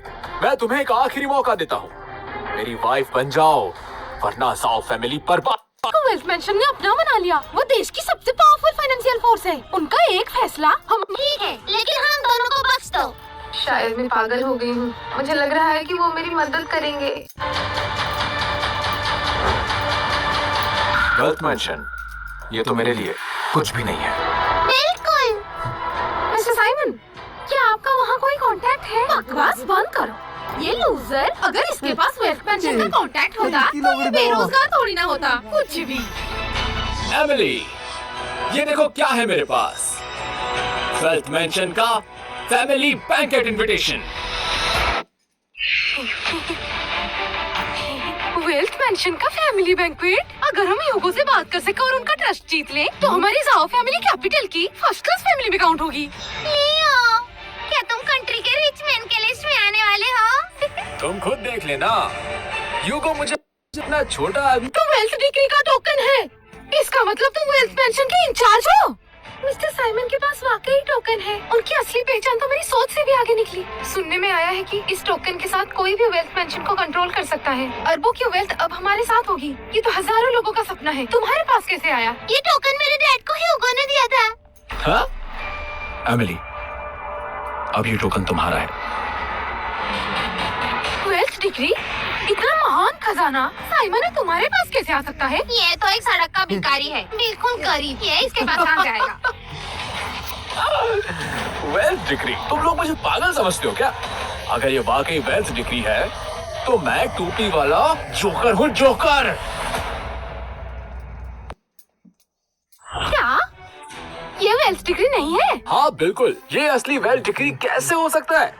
Speaker 3: मैं तुम्हें एक आखिरी मौका देता हूँ, मेरी वाइफ बन जाओ, वरना ज़ाओ फैमिली बर्बाद।
Speaker 4: को वेल्थ मेंशन ने अपना बना लिया। वो देश की सबसे पावरफुल फाइनेंशियल फोर्स है। उनका एक फैसला हम ठीक है, लेकिन हम दोनों को बख्श दो। शायद मैं पागल हो गई हूँ। मुझे लग रहा है कि वो मेरी मदद करेंगे।
Speaker 3: वेल्थ मेंशन, ये तो मेरे लिए कुछ भी नहीं है।
Speaker 4: बिल्कुल। मिस्टर साइमन, क्या आपका वहाँ कोई कांटेक्ट है? बकवास बंद करो। ये लूजर, अगर इसके पास वेल्थ मेंशन का कांटेक्ट होता तो ये बेरोजगार थोड़ी ना होता। कुछ भी।
Speaker 3: एमिली, ये देखो क्या है मेरे पास। वेल्थ मेंशन का family banquet invitation.
Speaker 4: Wealth mention का फैमिली बैंक्वेट। अगर हम यूगो से बात कर सके और उनका ट्रस्ट जीत ले, तो हमारी ज़ाओ फैमिली कैपिटल की फर्स्ट क्लास फैमिली में काउंट होगी। लियो, क्या तुम कंट्री के रिच मैन के लिस्ट में आने वाले हो?
Speaker 3: तुम खुद देख लेना। यूगो मुझे इतना छोटा आदमी।
Speaker 4: तुम वेल्थ डिक्री का टोकन है। इसका मतलब तुम वेल्थ मेंशन के इंचार्ज हो। मिस्टर साइमन के पास वाकई टोकन है। उनकी असली पहचान तो मेरी सोच से भी आगे निकली। सुनने में आया है कि इस टोकन के साथ कोई भी वेल्थ मेंशन को कंट्रोल कर सकता है। अरबों की वेल्थ अब हमारे साथ होगी। ये तो हजारों लोगों का सपना है। तुम्हारे पास कैसे आया? ये टोकन मेरे डैड को ह्यूगो ने दिया था।
Speaker 3: हाँ? एमिली, अब ये टोकन तुम्हारा है।
Speaker 4: वेल्थ डिग्री, इतना महान खजाना साइमन ने तुम्हारे पास कैसे आ सकता है? ये तो एक सड़क का भिखारी है, बिल्कुल गरीब। ये इसके पास आ जाएगा।
Speaker 3: वेल्थ डिग्री, तुम लोग मुझे पागल समझते हो क्या? अगर ये वाकई वेल्थ डिग्री है, तो मैं टोपी वाला जोकर हूँ, जोकर।
Speaker 4: क्या? ये वेल्थ वेल्स डिग्री नहीं है।
Speaker 3: हाँ बिल्कुल, ये असली वेल्स डिग्री कैसे हो सकता है?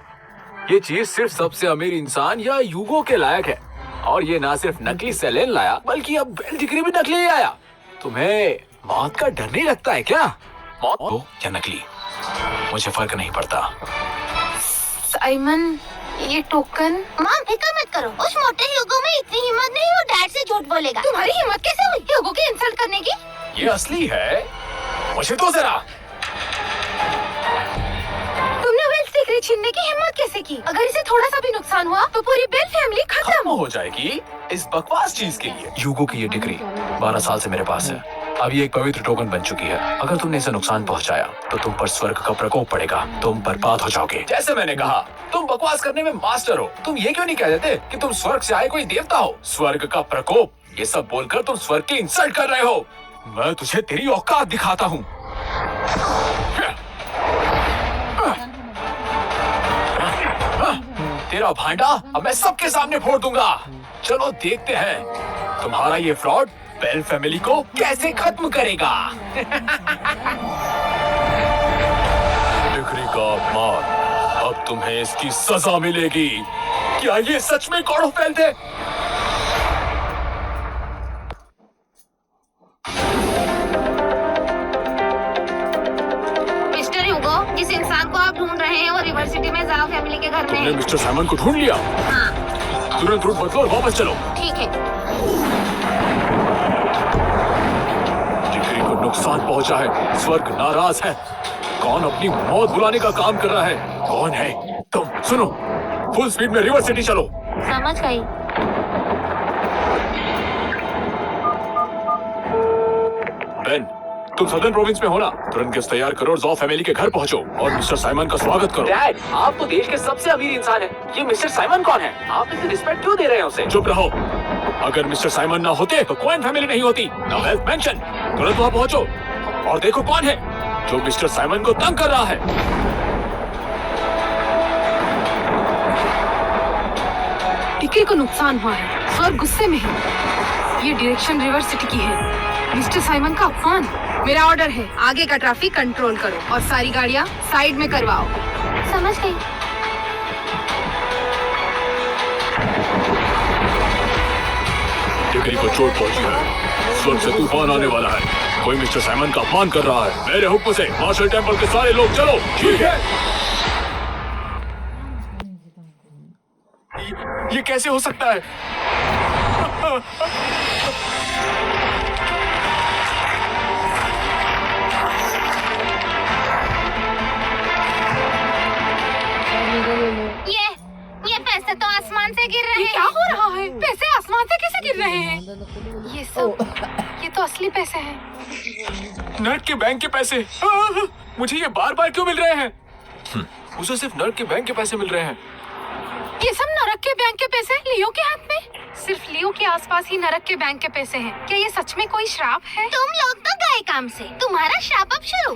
Speaker 3: ये चीज सिर्फ सबसे अमीर इंसान या युगो के लायक है। और ये ना सिर्फ नकली सेलेन लाया, बल्कि अब वेल्स डिग्री भी नकली ही आया। तुम्हें मौत का डर नहीं लगता है क्या? मौत हो या नकली, मुझे फर्क नहीं पड़ता।
Speaker 4: साइमन, ये टोकन।
Speaker 1: माँ फिक्र मत करो, उस मोटे ह्यूगो में इतनी हिम्मत नहीं वो डैड से झूठ बोलेगा।
Speaker 4: तुम्हारी हिम्मत कैसे हुई ह्यूगो की इंसल्ट करने की?
Speaker 3: ये असली है, मुझे तो जरा।
Speaker 4: तुमने वेल्स डिग्री छीनने की हिम्मत कैसे की? अगर इसे थोड़ा सा भी नुकसान हुआ तो पूरी बेल फैमिली खत्म
Speaker 3: हो जाएगी इस बकवास चीज के लिए। यूगो की ये डिग्री 12 साल से मेरे पास है। अब ये एक पवित्र टोकन बन चुकी है। अगर तुमने इसे नुकसान पहुंचाया तो तुम पर स्वर्ग का प्रकोप पड़ेगा, तुम बर्बाद हो जाओगे। जैसे मैंने कहा, तुम बकवास करने में मास्टर हो। तुम ये क्यों नहीं कह देते कि तुम स्वर्ग से आए कोई देवता हो? स्वर्ग का प्रकोप, ये सब बोलकर तुम स्वर्ग की इंसल्ट कर रहे हो। मैं तुझे तेरी औकात दिखाता हूँ। तेरा भांडा अब मैं सबके सामने फोड़ दूंगा। चलो देखते हैं तुम्हारा ये फ्रॉड बेल फैमिली को कैसे खत्म करेगा। डिग्री का अपमान, अब तुम्हें इसकी सजा मिलेगी। क्या ये सच में गॉड ऑफ वेल्थ है?
Speaker 1: मिस्टर ह्यूगो, जिस इंसान को आप ढूंढ रहे हैं वो रिवर सिटी में जाओ फैमिली के घर में।
Speaker 3: तुमने मिस्टर साइमन को ढूंढ लिया?
Speaker 1: हाँ।
Speaker 3: तुरंत रूट बदलो और वापस चलो।
Speaker 1: ठीक है।
Speaker 3: डिग्री को नुकसान पहुंचा है, स्वर्ग नाराज है। कौन अपनी मौत बुलाने का काम कर रहा है? कौन है? तुम सुनो, फुल स्पीड में रिवर सिटी चलो।
Speaker 1: समझ गई।
Speaker 3: बेन, तुम सदर्न प्रोविंस में हो ना? तुरंत गिफ्ट तैयार करो और ज़ॉ फैमिली के घर पहुंचो और मिस्टर साइमन का स्वागत करो।
Speaker 2: डैड, आप तो देश के सबसे अमीर इंसान हैं। ये मिस्टर साइमन कौन है? आप इसे रिस्पेक्ट क्यों दे रहे हैं उसे?
Speaker 3: चुप रहो। अगर मिस्टर साइमन ना होते तो क्वाइन फैमिली नहीं होती, ना वेल्थ मैंशन। तुरंत वहाँ पहुंचो और देखो कौन है जो मिस्टर साइमन को तंग कर रहा है।
Speaker 4: डिग्री को नुकसान हुआ है, स्वर्ग गुस्से में है। ये डायरेक्शन रिवर सिटी की है। मिस्टर साइमन का अपमान। मेरा ऑर्डर है, आगे का ट्रैफिक कंट्रोल करो और सारी गाड़ियाँ साइड में करवाओ।
Speaker 1: समझ गई।
Speaker 3: डिग्री को चोट पहुंची है, स्वर्ग से तूफान आने वाला है। कोई मिस्टर साइमन का अपमान कर रहा है। मेरे हुक्म से मार्शल टेम्पल के सारे लोग चलो। ठीक है। ये कैसे हो सकता है?
Speaker 1: ये पैसे तो आसमान से गिर रहे
Speaker 4: ये
Speaker 1: हैं।
Speaker 4: क्या हो रहा है? पैसे आसमान से कैसे गिर रहे हैं? ये तो असली पैसे हैं।
Speaker 3: नर्क के बैंक के पैसे। मुझे ये बार बार क्यों मिल रहे हैं? उसे सिर्फ नर्क के बैंक के पैसे मिल रहे हैं।
Speaker 4: ये सब नरक के बैंक के पैसे लियो के हाथ में? सिर्फ लियो के आसपास ही नरक के बैंक के पैसे हैं। क्या ये सच में कोई श्राप है?
Speaker 1: तुम लोग तो गए काम से, तुम्हारा श्राप अब शुरू।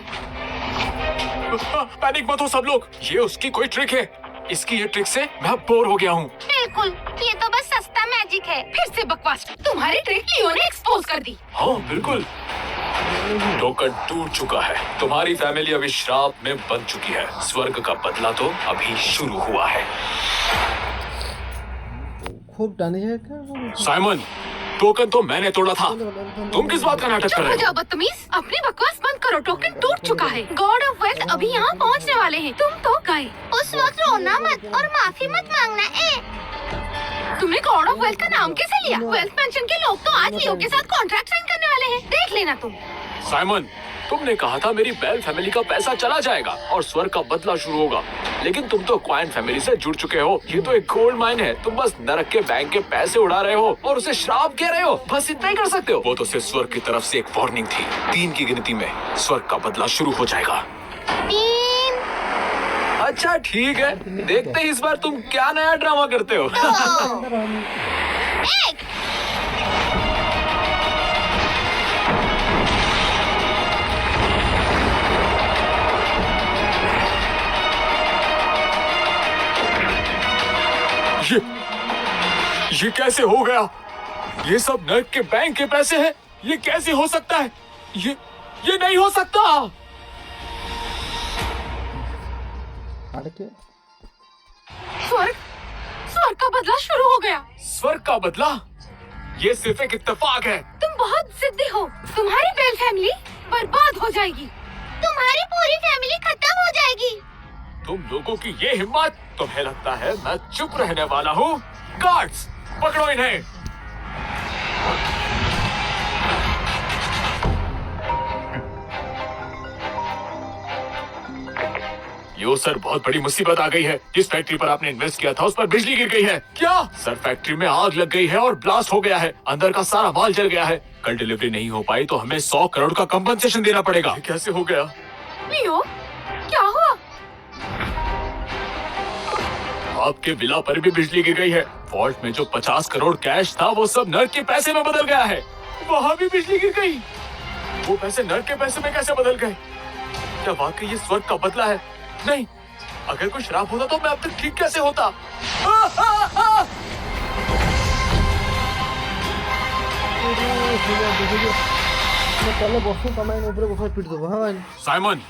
Speaker 3: पैनिक मत हो सब लोग, ये उसकी कोई ट्रिक है। इसकी ये ट्रिक से मैं बोर हो गया हूँ।
Speaker 1: बिल्कुल, ये तो बस सस्ता मैजिक है।
Speaker 4: फिर से बकवास। तुम्हारी ट्रिक लियो ने एक्सपोज कर दी।
Speaker 3: हाँ बिल्कुल, टोकन टूट चुका है। तुम्हारी फैमिली अभी श्राप में बन चुकी है। स्वर्ग का बदला तो अभी शुरू हुआ है।
Speaker 5: खूब टानी है क्या?
Speaker 3: साइमन, टोकन तो मैंने तोड़ा था। तुम किस बात का नाटक कर
Speaker 4: चुप हो
Speaker 3: रहे हो?
Speaker 4: जाओ बदतमीज, अपनी बकवास बंद करो। टोकन टूट चुका है। गॉड ऑफ वेल्थ अभी यहाँ पहुँचने वाले हैं। तुम तो गए।
Speaker 1: उस वक्त रोना मत और माफी मत मांगना।
Speaker 4: तुमने गॉड ऑफ वेल्थ का नाम कैसे लिया? वेल्थ पेंशन के लोग तो आज लियो के साथ कॉन्ट्रैक्ट साइन करने वाले हैं। देख लेना तुम।
Speaker 3: साइमन, तुमने कहा था मेरी बेल फैमिली का पैसा चला जाएगा और स्वर्ग का बदला शुरू होगा, लेकिन तुम तो क्वाइन फैमिली से जुड़ चुके हो। ये तो एक गोल्ड माइन है। तुम बस नरक के बैंक के पैसे उड़ा रहे हो और उसे श्राप कह रहे हो। बस इतना ही कर सकते हो। वो तो सिर्फ स्वर्ग की तरफ से एक वार्निंग थी। 3 की गिनती में स्वर्ग का बदला शुरू हो जाएगा।
Speaker 1: 3।
Speaker 3: अच्छा ठीक है, देखते हैं इस बार तुम क्या नया ड्रामा करते हो।
Speaker 1: 1।
Speaker 3: ये कैसे हो गया? ये सब नर्क के बैंक के पैसे हैं। ये कैसे हो सकता है? ये नहीं हो सकता।
Speaker 5: फाड़ के
Speaker 4: स्वर्ग स्वर्ग का बदला शुरू हो गया।
Speaker 3: स्वर्ग का बदला? ये सिर्फ एक इत्तेफाक है।
Speaker 4: तुम बहुत जिद्दी हो। तुम्हारी बेल फैमिली बर्बाद हो जाएगी। तुम्हारी पूरी फैमिली खत्म हो जाएगी।
Speaker 3: तुम लोगों की ये हिम्मत! तुम्हें लगता है मैं चुप रहने वाला हूँ? गार्ड्स, पकड़ो इन्हें। यो सर, बहुत बड़ी मुसीबत आ गई है। जिस फैक्ट्री पर आपने इन्वेस्ट किया था उस पर बिजली गिर गई है। क्या सर? फैक्ट्री में आग लग गई है और ब्लास्ट हो गया है। अंदर का सारा माल जल गया है। कल डिलीवरी नहीं हो पाई तो हमें 100 करोड़ का कंपनसेशन देना पड़ेगा। ये कैसे हो गया?
Speaker 4: लियो, क्या हुआ?
Speaker 3: आपके विला पर भी बिजली गिर गई है। वॉल्ट में जो 50 करोड़ कैश था वो सब नर्क के पैसे में बदल गया है। वहाँ भी बिजली गिर गई। वो पैसे नर्क के पैसे में कैसे बदल गए? क्या वाकई ये स्वर्ग का बदला है? नहीं, अगर कोई श्राप होता तो मैं अब तक ठीक कैसे होता?
Speaker 5: मैं पहले बसू कमाई ऊपर ऊपर पीट दो भगवान।
Speaker 3: साइमन,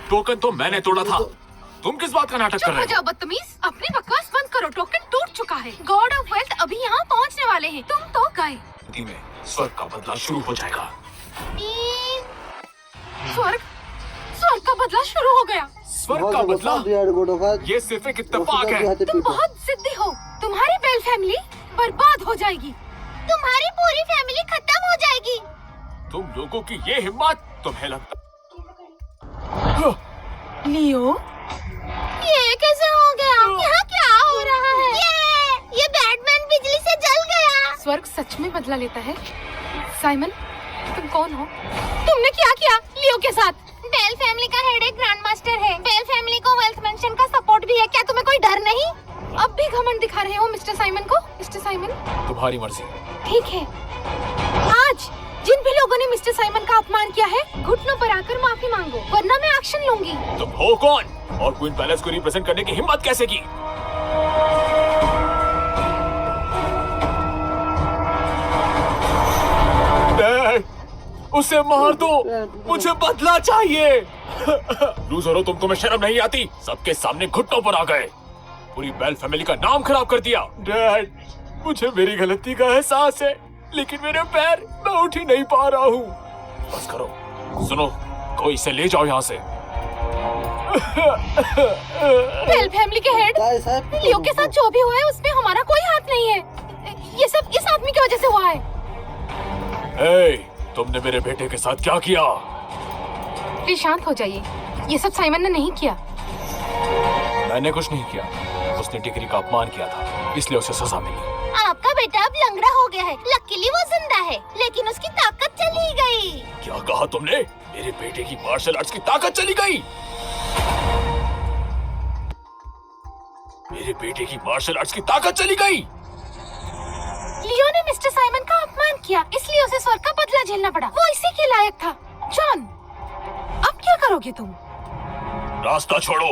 Speaker 3: टोकन तो मैंने तोड़ा था। तुम किस बात का नाटक कर
Speaker 4: चुप हो
Speaker 3: रहे
Speaker 4: जाओ बदतमीज। अपनी बकवास बंद करो। टोकन टूट चुका है। गॉड ऑफ वेल्थ अभी यहाँ पहुँचने वाले हैं। तुम तो गए।
Speaker 3: हो? में स्वर्ग का बदला शुरू हो जाएगा।
Speaker 4: स्वर्ग स्वर्ग का बदला शुरू हो गया।
Speaker 3: स्वर्ग का बदला? ये सिर्फ एक इत्तेफाक है।
Speaker 4: तुम बहुत जिद्दी हो। तुम्हारी बेल फैमिली बर्बाद हो जाएगी। तुम्हारी पूरी फैमिली खत्म हो जाएगी।
Speaker 3: तुम लोगों की ये हिम्मत! तुम्हें लगता
Speaker 4: लियो, ये कैसे हो गया? यहाँ क्या हो रहा है? ये बैटमैन बिजली से जल गया। स्वर्ग सच में बदला लेता है। साइमन, तुम कौन हो? तुमने क्या किया लियो के साथ? बेल फैमिली का हेड एक ग्रैंड मास्टर है। बेल फैमिली को वेल्थ मेंशन का सपोर्ट भी है। क्या तुम्हें कोई डर नहीं? अब भी घमंड दिखा रहे हो मिस्टर साइमन को? मिस्टर साइमन,
Speaker 3: तुम्हारी मर्जी।
Speaker 4: ठीक है, आज जिन भी लोगों ने मिस्टर साइमन का अपमान किया है, घुटनों पर आकर माफी मांगो, वरना मैं एक्शन लूंगी।
Speaker 3: तुम हो कौन और क्वीन पैलेस को रिप्रेजेंट करने की हिम्मत कैसे की? डैड, उसे मार दो। मुझे बदला चाहिए। लूजर हो तुम, तुम्हें शर्म नहीं आती? सबके सामने घुटनों पर आ गए। पूरी बेल फैमिली का नाम खराब कर दिया। डैड, मुझे मेरी गलती का एहसास है, लेकिन मेरे पैर, मैं उठ ही नहीं पा रहा हूँ। बस करो। सुनो, कोई इसे ले जाओ यहाँ से।
Speaker 4: बेल फैमिली के हेड लियो के साथ जो भी हुआ है उसमें हमारा कोई हाथ नहीं है। ये सब इस आदमी की वजह से हुआ है।
Speaker 3: तुमने मेरे बेटे के साथ क्या किया?
Speaker 4: प्लीज शांत हो जाइए। ये सब साइमन ने नहीं किया।
Speaker 3: मैंने कुछ नहीं किया। उसने डिग्री का अपमान किया था, इसलिए उसे सजा मिली।
Speaker 1: आपका बेटा अब लंगड़ा हो गया है। लकीली वो जिंदा है, लेकिन उसकी ताकत चली गई।
Speaker 3: क्या कहा तुमने? मेरे बेटे की मार्शल आर्ट्स की ताकत चली गई? मेरे बेटे की मार्शल आर्ट्स की ताकत चली गई?
Speaker 4: लियो ने मिस्टर साइमन का अपमान किया, इसलिए उसे स्वर्ग का बदला झेलना पड़ा। वो इसी के लायक था। जॉन, अब क्या करोगे तुम?
Speaker 3: रास्ता छोड़ो,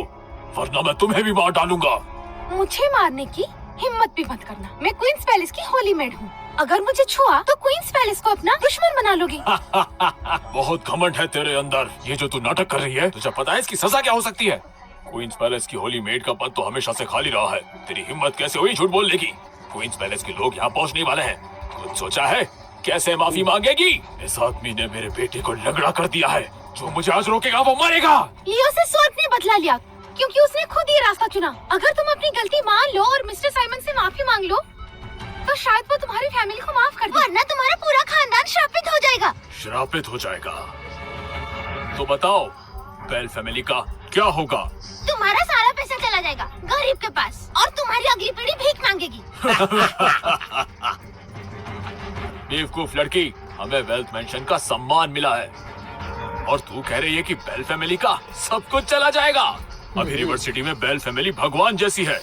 Speaker 3: वरना मैं तुम्हें भी मार डालूंगा।
Speaker 4: मुझे मारने की हिम्मत भी मत करना। मैं क्वींस पैलेस की होली मेड हूँ। अगर मुझे छुआ तो क्वींस पैलेस को अपना दुश्मन बना लोगी।
Speaker 3: बहुत घमंड है तेरे अंदर। ये जो तू नाटक कर रही है, तुझे पता है इसकी सजा क्या हो सकती है? क्वींस पैलेस की होली मेड का पद तो हमेशा से खाली रहा है। तेरी हिम्मत कैसे हुई झूठ बोलने की? क्वींस पैलेस के लोग यहाँ पहुँचने वाले हैं। कुछ सोचा है कैसे माफी मांगेगी? इस आदमी ने मेरे बेटे को लंगड़ा कर दिया है। जो मुझे आज रोकेगा वो मरेगा।
Speaker 4: लियो से स्वर्ग ने बदला लिया क्योंकि उसने खुद ये रास्ता चुना। अगर तुम अपनी गलती मान लो और मिस्टर साइमन से माफी मांग लो तो शायद वो तुम्हारी फैमिली को माफ कर दे,
Speaker 1: वरना तुम्हारा पूरा खानदान श्रापित हो जाएगा।
Speaker 3: श्रापित हो जाएगा? तो बताओ बेल फैमिली का क्या होगा?
Speaker 1: तुम्हारा सारा पैसा चला जाएगा गरीब के पास, और तुम्हारी अगली पीढ़ी भीख मांगेगी।
Speaker 3: बेवकूफ लड़की, हमें वेल्थ मेंशन का सम्मान मिला है और तू कह रही है कि बेल फैमिली का सब कुछ चला जाएगा। अभी रिवर सिटी में बेल फैमिली भगवान जैसी है।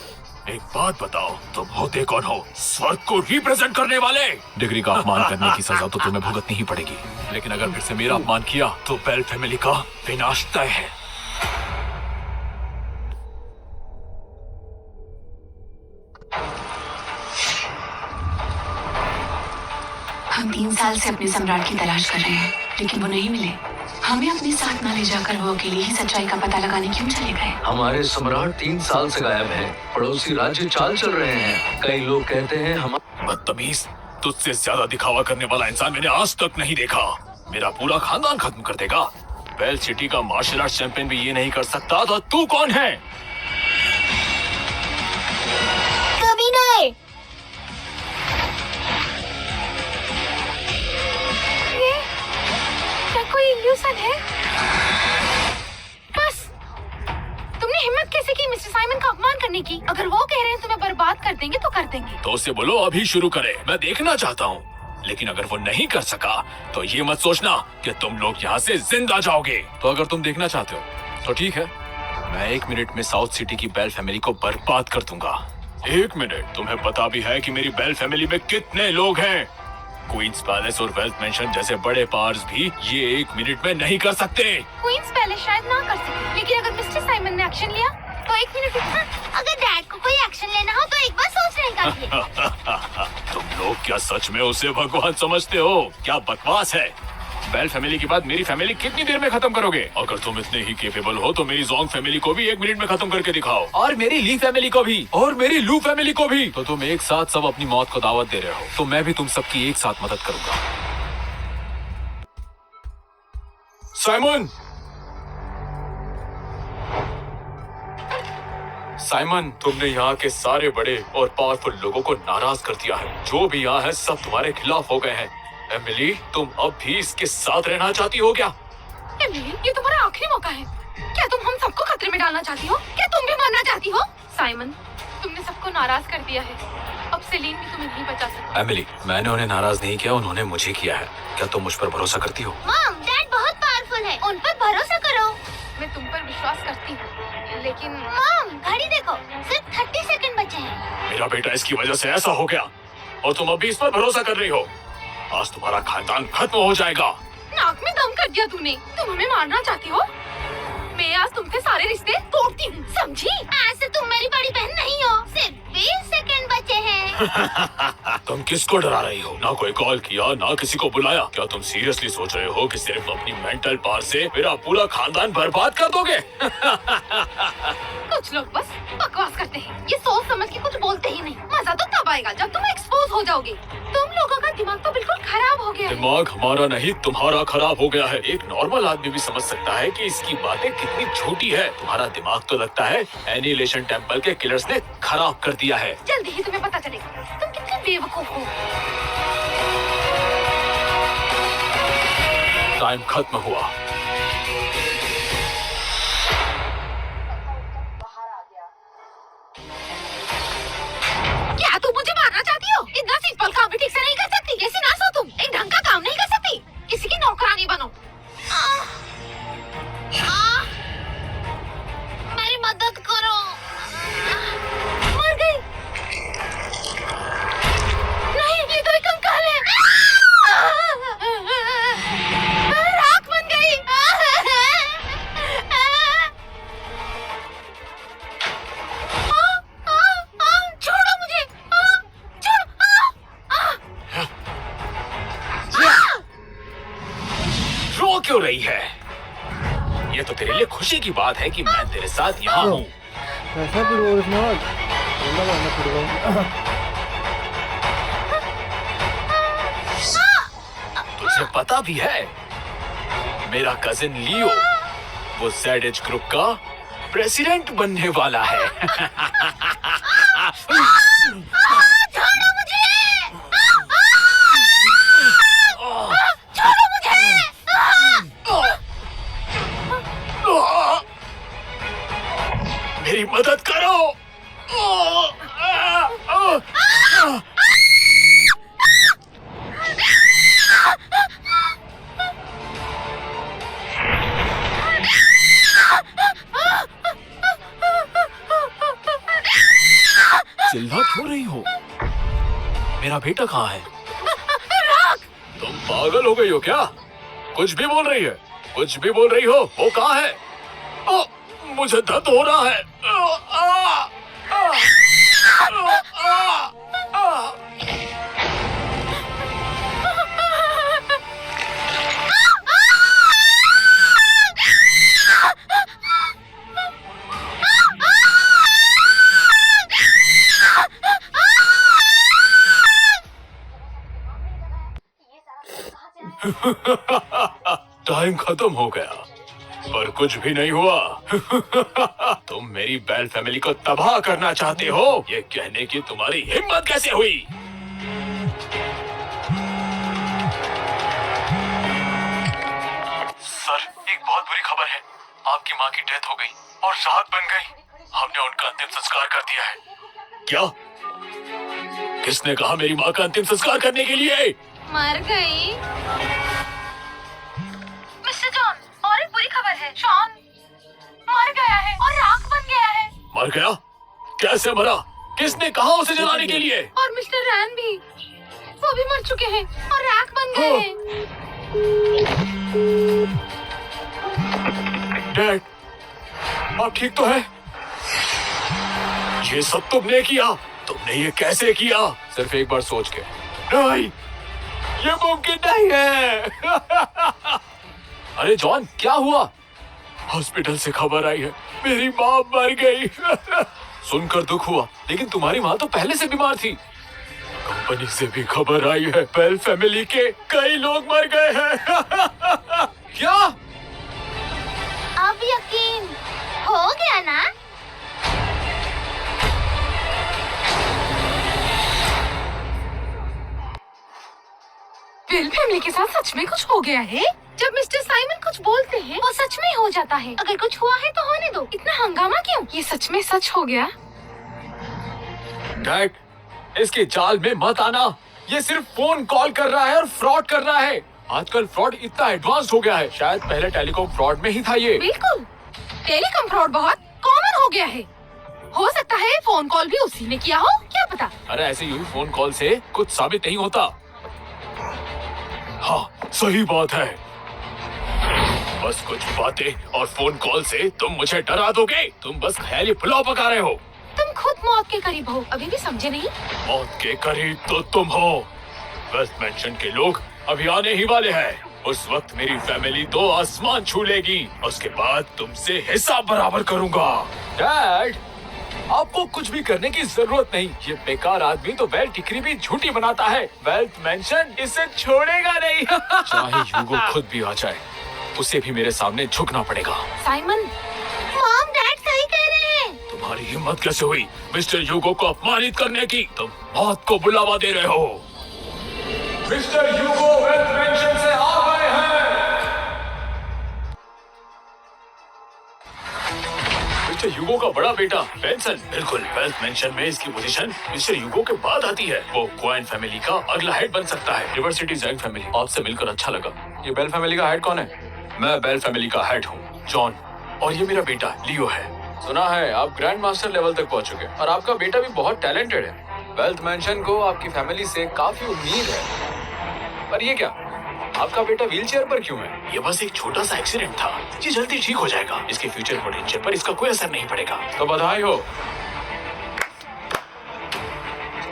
Speaker 3: एक बात बताओ, तुम होते कौन हो? स्वर्ग को रिप्रेजेंट करने वाले। डिग्री का अपमान करने की सजा तो तुम्हें भुगतनी ही पड़ेगी, लेकिन अगर फिर से मेरा अपमान किया तो बेल फैमिली का विनाश तय है।
Speaker 6: हम 3 साल से अपने सम्राट की तलाश कर रहे हैं, लेकिन वो नहीं मिले। हमें अपने साथ न ले जाकर वो अकेले ही सच्चाई का पता लगाने क्यों चले गए?
Speaker 7: हमारे सम्राट 3 साल से गायब हैं। पड़ोसी राज्य चाल चल रहे हैं। कई लोग कहते हैं हम
Speaker 3: बदतमीज, तुझसे ज्यादा दिखावा करने वाला इंसान मैंने आज तक नहीं देखा। मेरा पूरा खानदान खत्म कर देगा। बेल सिटी का मार्शल आर्ट चैंपियन भी ये नहीं कर सकता, तो तू कौन है?
Speaker 1: कभी नहीं।
Speaker 4: ये क्या कोई इल्यूशन है? बस तुमने हिम्मत कैसे की मिस्टर साइमन का अपमान करने की? अगर वो कह रहे हैं तुम्हें बर्बाद कर देंगे तो कर देंगे।
Speaker 3: तो उससे बोलो अभी शुरू करे, मैं देखना चाहता हूँ। लेकिन अगर वो नहीं कर सका तो ये मत सोचना कि तुम लोग यहाँ से जिंदा जाओगे। तो अगर तुम देखना चाहते हो तो ठीक है, मैं 1 मिनट में साउथ सिटी की बेल फैमिली को बर्बाद कर दूंगा। 1 मिनट। तुम्हें पता भी है कि मेरी बेल फैमिली में कितने लोग हैं? क्वींस पैलेस और वेल्थ मेंशन जैसे बड़े पार्स भी ये 1 मिनट में नहीं कर सकते।
Speaker 4: क्वींस पैलेस शायद ना कर सके, लेकिन अगर मिस्टर साइमन ने एक्शन लिया तो 1 मिनट में।
Speaker 1: अगर डैड को कोई एक्शन लेना हो तो एक बार सोचने का चाहिए।
Speaker 3: तुम लोग क्या सच में उसे भगवान समझते हो? क्या बकवास है। बेल फैमिली के बाद मेरी फैमिली कितनी देर में खत्म करोगे? अगर तुम इतने ही केपेबल हो तो मेरी जोंग फैमिली को भी 1 मिनट में खत्म करके दिखाओ, और मेरी ली फैमिली को भी, और मेरी लू फैमिली को भी। तो तुम एक साथ सब अपनी मौत को दावत दे रहे हो, तो मैं भी तुम सबकी एक साथ मदद करूंगा। साइमन, साइमन, तुमने यहाँ के सारे बड़े और पावरफुल लोगों को नाराज कर दिया है। जो भी यहाँ है सब तुम्हारे खिलाफ हो गए हैं। एमिली, तुम अब भी इसके साथ रहना चाहती हो क्या?
Speaker 4: एमिली, ये तुम्हारा आखिरी मौका है। क्या तुम हम सबको खतरे में डालना चाहती हो? क्या तुम भी मरना चाहती हो? साइमन, तुमने सबको नाराज कर दिया है। अब सेलिन भी तुम्हें नहीं बचा सकती।
Speaker 3: एमिली, मैंने उन्हें नाराज नहीं किया, उन्होंने मुझे किया है। क्या तुम मुझ पर भरोसा करती हो?
Speaker 1: मॉम, डैड बहुत पावरफुल है, उन पर भरोसा करो।
Speaker 4: मैं तुम पर विश्वास करती हूँ, लेकिन
Speaker 1: मॉम, घड़ी देखो, सिर्फ 30 सेकंड बचे हैं।
Speaker 3: मेरा बेटा इसकी वजह से ऐसा हो गया और तुम अभी इस पर भरोसा कर रही हो। आज तुम्हारा खानदान खत्म हो जाएगा।
Speaker 4: नाक में दम कर दिया तूने। तुम हमें मारना चाहती हो? मैं आज तुमसे सारे रिश्ते तोड़ती हूँ, समझी?
Speaker 1: आज से तुम मेरी बड़ी बहन नहीं हो। सिर्फ 20 सेकंड बचे हैं।
Speaker 3: तुम किसको डरा रही हो? ना कोई कॉल किया, ना किसी को बुलाया। क्या तुम सीरियसली सोच रहे हो कि सिर्फ अपनी मेंटल पावर से मेरा पूरा खानदान बर्बाद कर दोगे?
Speaker 4: कुछ लोग बस बकवास करते हैं। ये सोच समझ के कुछ बोलते ही नहीं। मजा तो तब आएगा जब तुम एक्सपोज हो जाओगे। तुम लोगों का दिमाग तो बिल्कुल खराब हो गया है।
Speaker 3: दिमाग हमारा नहीं, तुम्हारा खराब हो गया है। एक नॉर्मल आदमी भी समझ सकता है कि इसकी बातें कितनी झूठी है। तुम्हारा दिमाग तो लगता है एनिहिलेशन टेम्पल के किलर्स ने खराब कर दिया है।
Speaker 4: जल्दी ही तुम्हें पता चलेगा तुम कितने बेवकूफ हो।
Speaker 3: टाइम खत्म हुआ।
Speaker 4: क्या तुम मुझे मारना चाहती हो? इतना सिंपल काम भी ठीक से नहीं कर सकती? कैसी नास हो तुम? एक ढंग का काम नहीं कर सकती? किसी की नौकरानी बनो।
Speaker 1: मेरी मदद करो।
Speaker 4: मर गई। नहीं, ये तो एक कंकाल है। राख बन गई। छोड़ो मुझे।
Speaker 3: रो क्यों रही है? ये तो तेरे लिए खुशी की बात है कि मैं तेरे साथ यहाँ हूँ।
Speaker 5: ऐसा फिर वो इसमें बोलना बोलना फिर वो
Speaker 3: तुझे पता भी है मेरा कजिन लियो वो ZH ग्रुप का प्रेसिडेंट बनने वाला है।
Speaker 1: छोड़ो मुझे। छोड़ो मुझे।
Speaker 3: मेरी मदद करो। चिल्ला क्यों रही हो? मेरा बेटा कहाँ है? तुम पागल हो गई हो क्या? कुछ भी बोल रही है, कुछ भी बोल रही हो। वो कहाँ है? ओ, मुझे दर्द हो रहा है। टाइम खत्म हो गया, पर कुछ भी नहीं हुआ। तुम मेरी बेल फैमिली को तबाह करना चाहते हो, ये कहने की तुम्हारी हिम्मत कैसे हुई? सर, एक बहुत बुरी खबर है। आपकी माँ की डेथ हो गई और रात बन गई। हमने उनका अंतिम संस्कार कर दिया है। क्या? किसने कहा मेरी माँ का अंतिम संस्कार करने के लिए?
Speaker 4: मर गई। मिस्टर जॉन, और एक बुरी खबर है। शॉन मर गया है और राख बन गया है।
Speaker 3: मर गया? कैसे मरा? किसने कहा उसे जलाने के लिए?
Speaker 4: और मिस्टर रैन भी, वो भी मर चुके हैं और राख बन गए हैं।
Speaker 3: डैड, आप ठीक तो है? ये सब तुमने किया? तुमने ये कैसे किया? सिर्फ एक बार सोच के। नहीं, ये मुमकिन नहीं है। अरे जॉन, क्या हुआ? हॉस्पिटल से खबर आई है, मेरी माँ मर गई। सुनकर दुख हुआ, लेकिन तुम्हारी माँ तो पहले से बीमार थी। कंपनी से भी खबर आई है, बेल फैमिली के कई लोग मर गए हैं। क्या?
Speaker 1: अब यकीन हो गया ना?
Speaker 4: बेल फैमिली के साथ सच में कुछ हो गया है। जब मिस्टर साइमन कुछ बोलते हैं वो सच में हो जाता है। अगर कुछ हुआ है तो होने दो, इतना हंगामा क्यों? ये सच में सच हो गया।
Speaker 3: डैड, इसके जाल में मत आना। ये सिर्फ फोन कॉल कर रहा है और फ्रॉड कर रहा है। आजकल फ्रॉड इतना एडवांस हो गया है, शायद पहले टेलीकॉम फ्रॉड में ही था ये।
Speaker 4: बिल्कुल, टेलीकॉम फ्रॉड बहुत कॉमन हो गया है। हो सकता है फोन कॉल भी उसी ने किया हो, क्या पता।
Speaker 3: अरे ऐसे यूं फोन कॉल से कुछ साबित नहीं होता। हाँ, सही बात है। बस कुछ बातें और फोन कॉल से तुम मुझे डरा दोगे। तुम बस ख्याली पुलाव पका रहे हो।
Speaker 4: तुम खुद मौत के करीब हो, अभी भी समझे नहीं?
Speaker 3: मौत के करीब तो तुम हो। वेस्ट मेंशन के लोग अभी आने ही वाले हैं। उस वक्त मेरी फैमिली 2 आसमान छू लेगी। उसके बाद तुमसे हिसाब बराबर करूंगा। डैड, आपको कुछ भी करने की जरूरत नहीं। ये बेकार आदमी तो वेल्थ डिक्री भी झूठी बनाता है। वेल्थ मेंशन इसे छोड़ेगा नहीं। चाहे ह्यूगो खुद भी आ जाए, उसे भी मेरे सामने झुकना पड़ेगा।
Speaker 4: साइमन,
Speaker 1: मॉम डैड सही कह रहे हैं।
Speaker 3: तुम्हारी हिम्मत कैसे हुई मिस्टर ह्यूगो को अपमानित करने की? तुम मौत को बुलावा दे रहे हो। मिस्टर ह्यूगो वेल्थ मेंशन से आ गए हैं। मिस्टर ह्यूगो का बड़ा बेटा बेंसन। बिल्कुल, वेल्थ मेंशन में इसकी पोजीशन मिस्टर ह्यूगो के बाद आती है। वो क्वाइन फैमिली का अगला हेड बन सकता है। रिवर सिटी जैंग फैमिली, आपसे मिलकर अच्छा लगा। ये बेल फैमिली का हेड कौन है? मैं बेल फैमिली का हेड हूँ, जॉन, और ये मेरा बेटा लियो है। सुना है आप ग्रैंड मास्टर लेवल तक पहुँच चुके हैं और आपका बेटा भी बहुत टैलेंटेड है। वेल्थ मेंशन को आपकी फैमिली से काफी उम्मीद है। पर ये क्या, आपका बेटा व्हीलचेयर पर क्यों है? ये बस एक छोटा सा एक्सीडेंट था, ये जल्दी ठीक हो जाएगा। इसके फ्यूचर पोटेंशियल पर इसका कोई असर नहीं पड़ेगा। तो बधाई हो,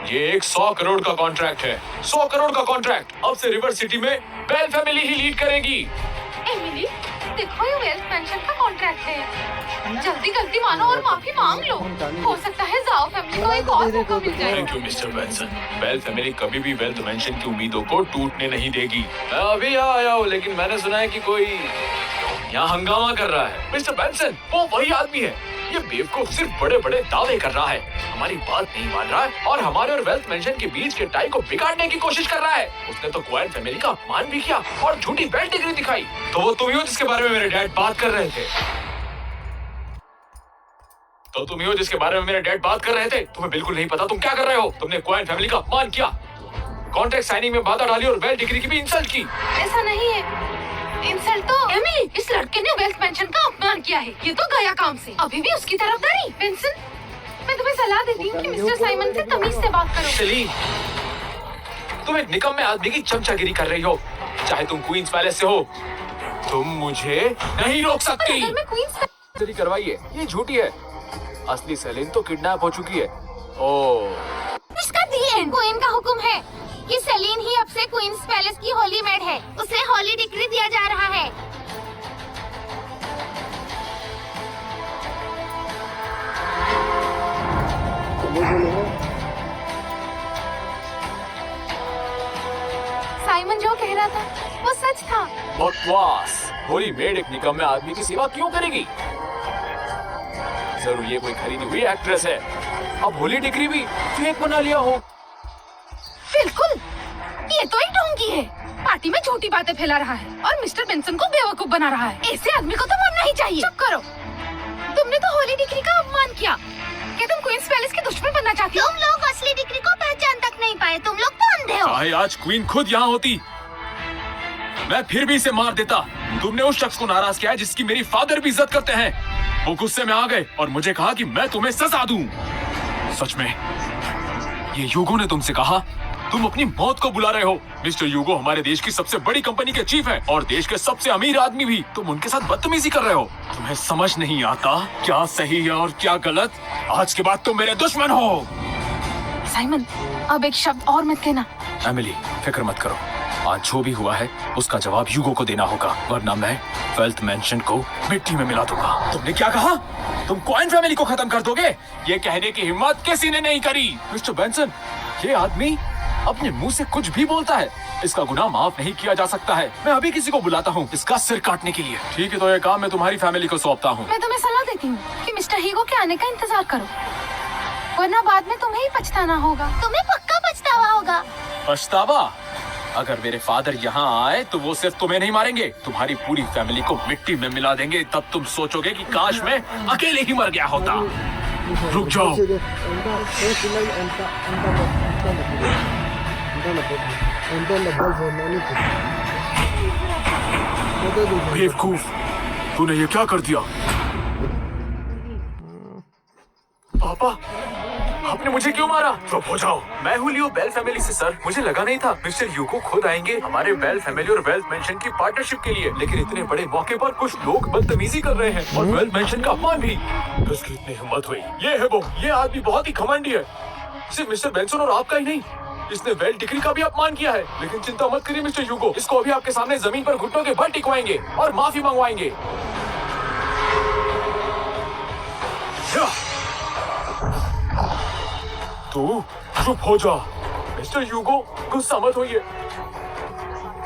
Speaker 3: ये एक 100 करोड़ का कॉन्ट्रैक्ट है। 100 करोड़ का कॉन्ट्रैक्ट। अब से रिवर सिटी में बेल फैमिली ही लीड करेगी।
Speaker 4: एमिली, देखो ये वेल्थ पेंशन का कॉन्ट्रैक्ट है। जल्दी गलती मानो और माफी मांग लो। हो सकता है जाओ फैमिली को एक और मौका मिल जाए।
Speaker 3: Thank you mister Benson. Bell family कभी भी वेल्थ मेंशन की उम्मीदों को टूटने नहीं देगी। मैं अभी यहाँ आया हूँ, लेकिन मैंने सुना है कि कोई यहाँ हंगामा कर रहा है। मिस्टर बेंसन, वो वही आदमी है। ये बेवकूफ सिर्फ बड़े बड़े दावे कर रहा है, हमारी बात नहीं मान रहा है और हमारे और वेल्थ मेंशन के बीच के टाई को बिगाड़ने की कोशिश कर रहा है। उसने तो क्वाइन फैमिली का अपमान भी किया और झूठी बेल्ट डिग्री दिखाई। तो वो तुम ही हो जिसके बारे में मेरे डैड बात कर रहे थे। तुम्हें बिल्कुल नहीं पता तुम क्या कर रहे हो। तुमने क्वाइन फैमिली का अपमान किया, कॉन्ट्रैक्ट साइनिंग में बाधा डाली और वेल्थ डिग्री की भी इंसल्ट की।
Speaker 4: ऐसा नहीं है, इंसल्ट तो एमिली, इस लड़के ने वेल्थ पेंशन का अपमान किया है। ये तो गया काम से। अभी भी उसकी तरफदारी। विंसन, मैं तुम्हें सलाह देती हूँ कि मिस्टर साइमन से तमीज से बात करो।
Speaker 3: सेलिन, तुम एक निकम्मे आदमी की चमचागिरी कर रही हो। चाहे तुम क्वींस पैलेस से हो, तुम मुझे नहीं रोक सकती।
Speaker 4: अगर मैं क्वींस
Speaker 3: करवाइए, ये झूठी है। असली सेलिन तो किडनैप हो चुकी है। ओह,
Speaker 1: इसका दी एंड क्वीन का हुक्म है कि सेलिन ही अब से क्वींस पैलेस की होली मेड है। उसे होली डिग्री दिया जा रहा है।
Speaker 4: साइमन जो कह रहा था वो सच था।
Speaker 3: बकवास। होली मेड एक निकम्मे आदमी की सेवा क्यों करेगी? जरूर ये कोई खरीदी हुई एक्ट्रेस है। अब होली डिग्री भी फेक बना लिया हो।
Speaker 4: बिल्कुल, ये तो एक ढोंगी है। पार्टी में झूठी बातें फैला रहा है और मिस्टर बेंसन को बेवकूफ बना रहा है। ऐसे आदमी को तो मरना ही चाहिए। चुप करो, तुमने तो होली डिग्री का अपमान किया। क्या तुम क्वींस पैलेस के दुश्मन बनना चाहती हो?
Speaker 1: तुम लोग असली डिग्री को पहचान तक नहीं पाए। तुम लोग तो अंधे हो।
Speaker 3: चाहे आज क्वीन खुद यहाँ होती, मैं फिर भी इसे मार देता। तुमने उस शख्स को नाराज किया है जिसकी मेरी फादर भी इज्जत करते हैं। वो गुस्से में आ गए और मुझे कहा कि मैं तुम्हें सजा दूं। सच में ये यूगो ने तुमसे कहा? तुम अपनी मौत को बुला रहे हो। मिस्टर यूगो हमारे देश की सबसे बड़ी कंपनी के चीफ हैं और देश के सबसे अमीर आदमी भी। तुम उनके साथ बदतमीजी कर रहे हो। तुम्हें समझ नहीं आता क्या सही है और क्या गलत? आज के बाद तुम मेरे दुश्मन हो।
Speaker 4: साइमन, अब एक शब्द और मत कहना।
Speaker 3: एमिली, फिक्र मत करो। आज जो भी हुआ है उसका जवाब यूगो को देना होगा, वरना मैं वेल्थ मैंशन को मिट्टी में मिला दूंगा। तुमने क्या कहा? तुम कॉइन फैमिली को खत्म कर दोगे? ये कहने की हिम्मत किसी ने नहीं करी। मिस्टर बेंसन, ये आदमी अपने मुंह से कुछ भी बोलता है। इसका गुनाह माफ नहीं किया जा सकता है। मैं अभी किसी को बुलाता हूँ इसका सिर काटने के लिए। ठीक है, तो ये काम मैं तुम्हारी फैमिली को सौंपता हूँ।
Speaker 4: मैं तुम्हें सलाह देती हूँ कि मिस्टर हीगो के आने का इंतजार करो, वरना बाद में तुम्हें ही पछताना होगा।
Speaker 1: तुम्हें पक्का पछतावा होगा।
Speaker 3: पछतावा? अगर मेरे फादर यहाँ आए तो वो सिर्फ तुम्हें नहीं मारेंगे, तुम्हारी पूरी फैमिली को मिट्टी में मिला देंगे। तब तुम सोचोगे कि काश मैं अकेले ही मर गया होता। रुक जाओ। बेवकूफ, तूने ये क्या कर दिया? पापा, आपने मुझे क्यों मारा? चुप हो जाओ। मैं हूँ लियो बेल फैमिली से सर। मुझे लगा नहीं था मिस्टर यूगो खुद आएंगे हमारे बेल फैमिली और वेल्थ मेंशन की पार्टनरशिप के लिए, लेकिन इतने बड़े मौके पर कुछ लोग बदतमीजी कर रहे हैं और वेल्थ मेंशन का अपमान भी। किसकी इतनी हिम्मत हुई? ये है वो, ये आदमी बहुत ही घमंडी है। सिर्फ मिस्टर बेंसन और आपका ही नहीं, इसने वेल्थ डिग्री का भी अपमान किया है। लेकिन चिंता मत करिए मिस्टर यूगो, इसको अभी आपके सामने जमीन पर घुटनों के बल टिकवाएंगे और माफी मंगवाएंगे। तू चुप हो जा। मिस्टर यूगो, गुस्सा मत होइए।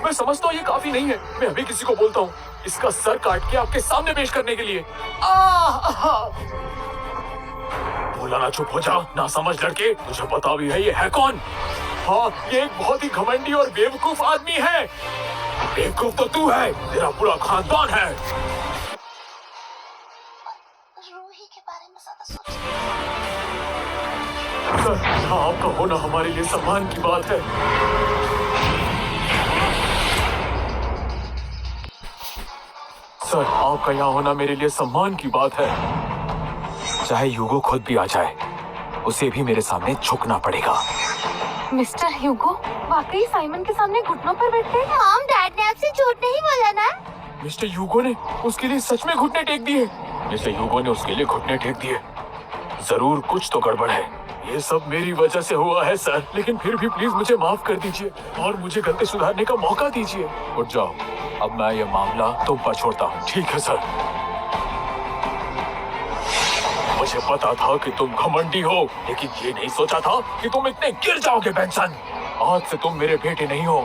Speaker 3: मैं समझता हूँ ये काफी नहीं है। मैं अभी किसी को बोलता हूँ इसका सर काट के आपके सामने पेश करने के लिए। बोला ना चुप हो जा, ना समझ लड़के। तुझे पता भी है ये है कौन? हाँ, ये एक बहुत ही घमंडी और बेवकूफ आदमी है। बेवकूफ तो तू है, तेरा पूरा खानदान है।
Speaker 1: रूही के बारे में ज्यादा सोच।
Speaker 3: सर, हाँ, आपका होना हमारे लिए सम्मान की बात है। सर, आपका यहाँ होना मेरे लिए सम्मान की बात है। चाहे यूगो खुद भी आ जाए, उसे भी मेरे सामने झुकना पड़ेगा।
Speaker 4: मिस्टर ह्यूगो वाकई साइमन के सामने घुटनों पर बैठे हैं?
Speaker 1: मॉम, डैड ने आपसे झूठ नहीं बोला ना?
Speaker 3: मिस्टर यूगो ने उसके लिए सच में घुटने टेक दिए। मिस्टर यूगो ने उसके लिए घुटने टेक दिए। जरूर कुछ तो गड़बड़ है। ये सब मेरी वजह से हुआ है सर, लेकिन फिर भी प्लीज मुझे माफ कर दीजिए और मुझे गलती सुधारने का मौका दीजिए। उठ जाओ, अब मैं ये मामला तुम पर छोड़ता हूँ। ठीक है सर। मुझे पता था कि तुम घमंडी हो, लेकिन ये नहीं सोचा था कि तुम इतने गिर जाओगे बेंसन। आज से तुम मेरे बेटे नहीं हो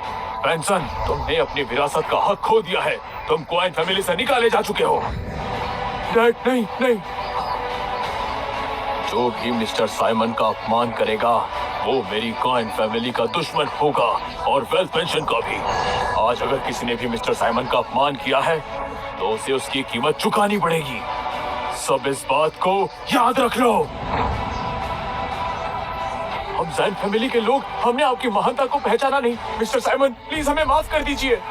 Speaker 3: बेंसन। तुमने अपनी विरासत का हक खो दिया है। तुम कॉइन फैमिली से निकाले जा चुके हो। डैड, नहीं नहीं। जो भी मिस्टर साइमन का अपमान करेगा वो मेरी कॉइन फैमिली का दुश्मन होगा और वेल्थ पेंशन का भी। आज अगर किसी ने भी मिस्टर साइमन का अपमान किया है तो उसे उसकी कीमत चुकानी पड़ेगी। सब इस बात को याद रख लो। हम जैन फैमिली के लोग, हमने आपकी महानता को पहचाना नहीं। मिस्टर साइमन, प्लीज हमें माफ कर दीजिए।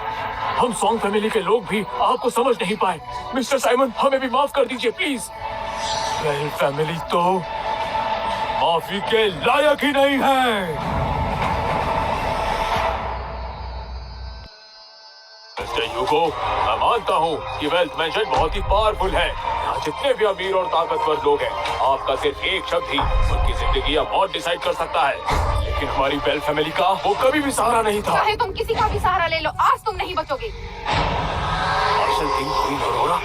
Speaker 3: हम सॉन्ग फैमिली के लोग भी आपको समझ नहीं पाए। मिस्टर साइमन, हमें भी माफ कर दीजिए प्लीज। वेल फैमिली तो माफी के लायक ही नहीं है। मिस्टर ह्यूगो, मैं मानता हूँ कि वेल्थ मेंशन बहुत ही पावरफुल है। यहाँ जितने भी अमीर और ताकतवर लोग हैं, आपका सिर्फ एक शब्द ही उनकी जिंदगी या मौत डिसाइड कर सकता है। लेकिन हमारी वेल्थ फैमिली का वो कभी भी सहारा नहीं था।
Speaker 4: चाहे तुम किसी का भी सहारा ले लो, आज तुम नहीं बचोगे।
Speaker 3: मार्शल किंग, क्वीन अरोरा,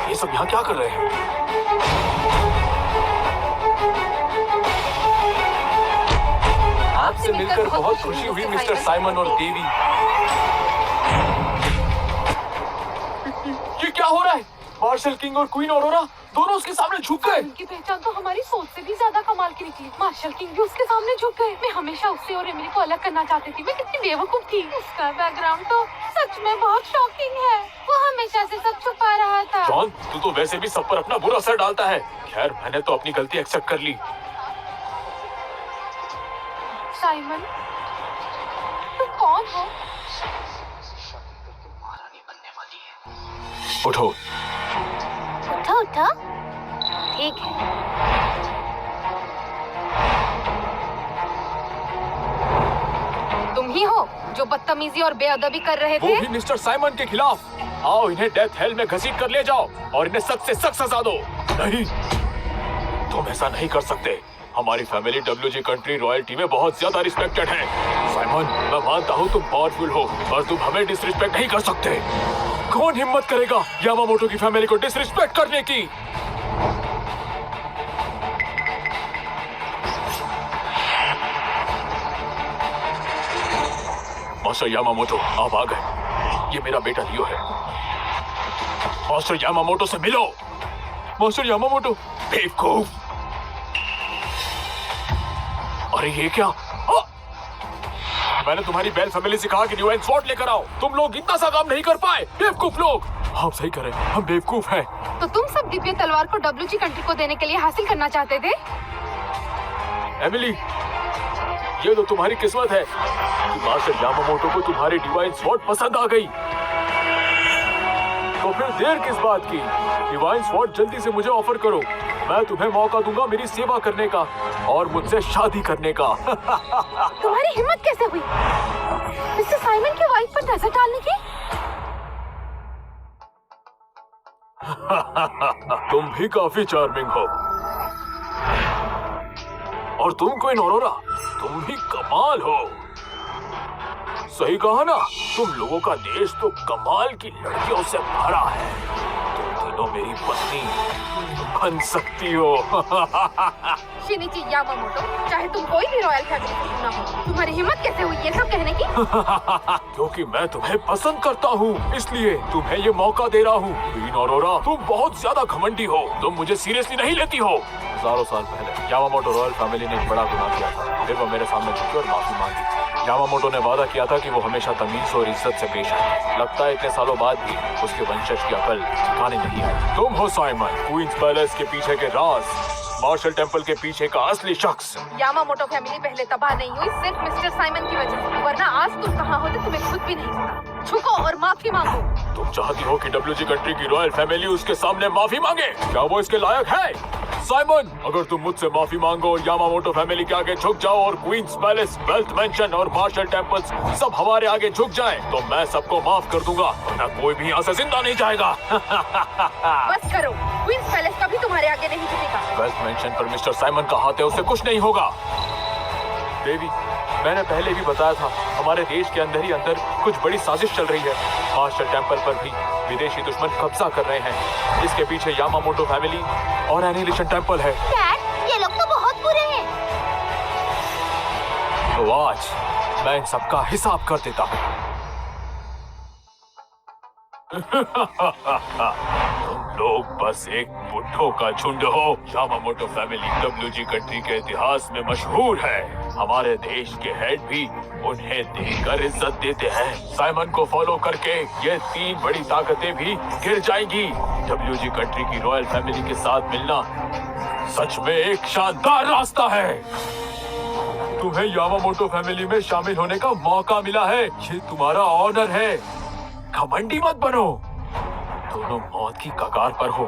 Speaker 3: ये सब यहाँ क्या कर रहे हैं? आपसे मिलकर बहुत खुशी हुई मिस्टर साइमन और देवी। हो रहा है? मार्शल किंग और क्वीन ऑरोरा दोनों उसके सामने झुक गए।
Speaker 4: उनकी पहचान तो हमारी सोच से भी ज्यादा कमाल की निकली। मार्शल किंग भी उसके सामने झुक गए। मैं हमेशा उससे और एमिली को अलग करना चाहती थी। मैं कितनी बेवकूफ थी। उसका बैकग्राउंड तो सच में बहुत शॉकिंग है। वो हमेशा से सब छुपा रहा था।
Speaker 3: जॉन, तू तो वैसे भी सब पर अपना बुरा असर डालता है। खैर, मैंने तो अपनी गलती एक्सेप्ट कर ली।
Speaker 4: साइमन, तुम कौन हो?
Speaker 3: उठो।
Speaker 1: उठो उठो, ठीक है।
Speaker 4: तुम ही हो जो बदतमीजी और बेअदबी कर रहे
Speaker 3: वो
Speaker 4: थे?
Speaker 3: भी मिस्टर साइमन के खिलाफ। आओ, इन्हें डेथ हेल में घसीट कर ले जाओ और इन्हें सख्त से सख्त सजा दो। नहीं, तुम ऐसा नहीं कर सकते। हमारी फैमिली WG कंट्री रॉयल्टी में बहुत ज्यादा रिस्पेक्टेड है। साइमन, मैं मानता हूँ तुम पावरफुल हो, पर तुम हमें डिसरिस्पेक्ट नहीं कर सकते। कौन हिम्मत करेगा यामामोटो की फैमिली को डिसरिस्पेक्ट करने की? मास्टर यामामोटो, आप आ गए। ये मेरा बेटा लियो है। मास्टर यामामोटो से मिलो। Master Yamamoto. बेवकूफ। अरे ये क्या? मैंने तुम्हारी बेल फैमिली से कहा कि न्यू एंड स्वॉर्ड लेकर आओ। तुम लोग इतना सा काम नहीं कर पाए। बेवकूफ लोग। हम सही करें, हम बेवकूफ हैं।
Speaker 4: तो तुम सब दिव्य तलवार को WG कंट्री को देने के लिए हासिल करना चाहते थे?
Speaker 3: एमिली, ये तो तुम्हारी किस्मत है कि मास्टर यामामोटो को तुम्हारी डिवाइन स्वॉर्ड पसंद आ गई। तो फिर देर किस बात की? डिवाइन स्वॉर्ड जल्दी से मुझे ऑफर करो। मैं तुम्हें मौका दूंगा मेरी सेवा करने का और मुझसे शादी करने का।
Speaker 4: तुम्हारी हिम्मत कैसे हुई मिस्टर साइमन की वाइफ पर नजर डालने की?
Speaker 3: तुम भी काफी चार्मिंग हो। और तुम क्वीन ऑरोरा, तुम भी कमाल हो। सही कहा ना? तुम लोगों का देश तो कमाल की लड़कियों से भरा है। तुम तीनों मेरी पत्नी बन सकती हो।
Speaker 4: शिनिची यामामोटो, चाहे तुम कोई भी रॉयल फैमिली से क्यों ना हो, तुम्हारी हिम्मत कैसे हुई ये सब कहने की?
Speaker 3: क्योंकि मैं तुम्हें पसंद करता हूँ, इसलिए तुम्हें ये मौका दे रहा हूँ। क्वीन ऑरोरा, तुम बहुत ज्यादा घमंडी हो। तुम मुझे सीरियसली नहीं लेती हो। हजारों साल पहले यामामोटो रॉयल फैमिली ने एक बड़ा गुनाह किया था। फिर वो मेरे सामने झुकी और माफी मांगी। यामामोटो ने वादा किया था कि वो हमेशा तमीज और इज्जत से पेश आए। लगता है इतने सालों बाद भी उसके वंशज की अकल ठिकाने नहीं आई। तुम हो साइमन, क्वींस पैलेस के पीछे के राज, मार्शल टेम्पल के पीछे का असली शख्स।
Speaker 4: यामामोटो फैमिली पहले तबाह नहीं हुई सिर्फ मिस्टर साइमन की वजह से, वरना आज तुम कहाँ होते तुम्हें खुद भी नहीं पता। झुको और माफी मांगो।
Speaker 3: तुम चाहती हो कि WG कंट्री की रॉयल फैमिली उसके सामने माफी मांगे? क्या वो इसके लायक है? साइमन, अगर तुम मुझसे माफी मांगो, यामामोटो फैमिली के आगे झुक जाओ और क्वींस पैलेस, वेल्थ मैंशन और मार्शल टेम्पल्स सब हमारे आगे झुक जाएं, तो मैं सबको माफ कर दूंगा, वरना कोई भी यहाँ से जिंदा नहीं जाएगा।
Speaker 4: बस करो, क्वींस पैलेस कभी तुम्हारे आगे नहीं झुकेगा।
Speaker 3: वेल्थ मैंशन पर मिस्टर साइमन का हाथ है, उससे कुछ नहीं होगा। देवी, मैंने पहले भी बताया था, हमारे देश के अंदर ही अंदर कुछ बड़ी साजिश चल रही है। मार्शल टेम्पल पर भी विदेशी दुश्मन कब्जा कर रहे हैं। इसके पीछे यामामोटो फैमिली और एनिहिलेशन टेम्पल है।
Speaker 1: डैड, ये लोग तो बहुत बुरे हैं।
Speaker 3: तो आज मैं इन सबका हिसाब कर देता हूँ। तुम लोग बस एक बुड्ढों का झुंड हो। यामामोटो फैमिली WG कंट्री के इतिहास में मशहूर है। हमारे देश के हेड भी उन्हें देखकर इज्जत देते हैं। साइमन को फॉलो करके ये तीन बड़ी ताकतें भी गिर जाएंगी। WG कंट्री की रॉयल फैमिली के साथ मिलना सच में एक शानदार रास्ता है। तुम्हें यामामोटो फैमिली में शामिल होने का मौका मिला है, ये तुम्हारा ऑनर है। घमंडी मत बनो। दोनों मौत की कगार पर हो,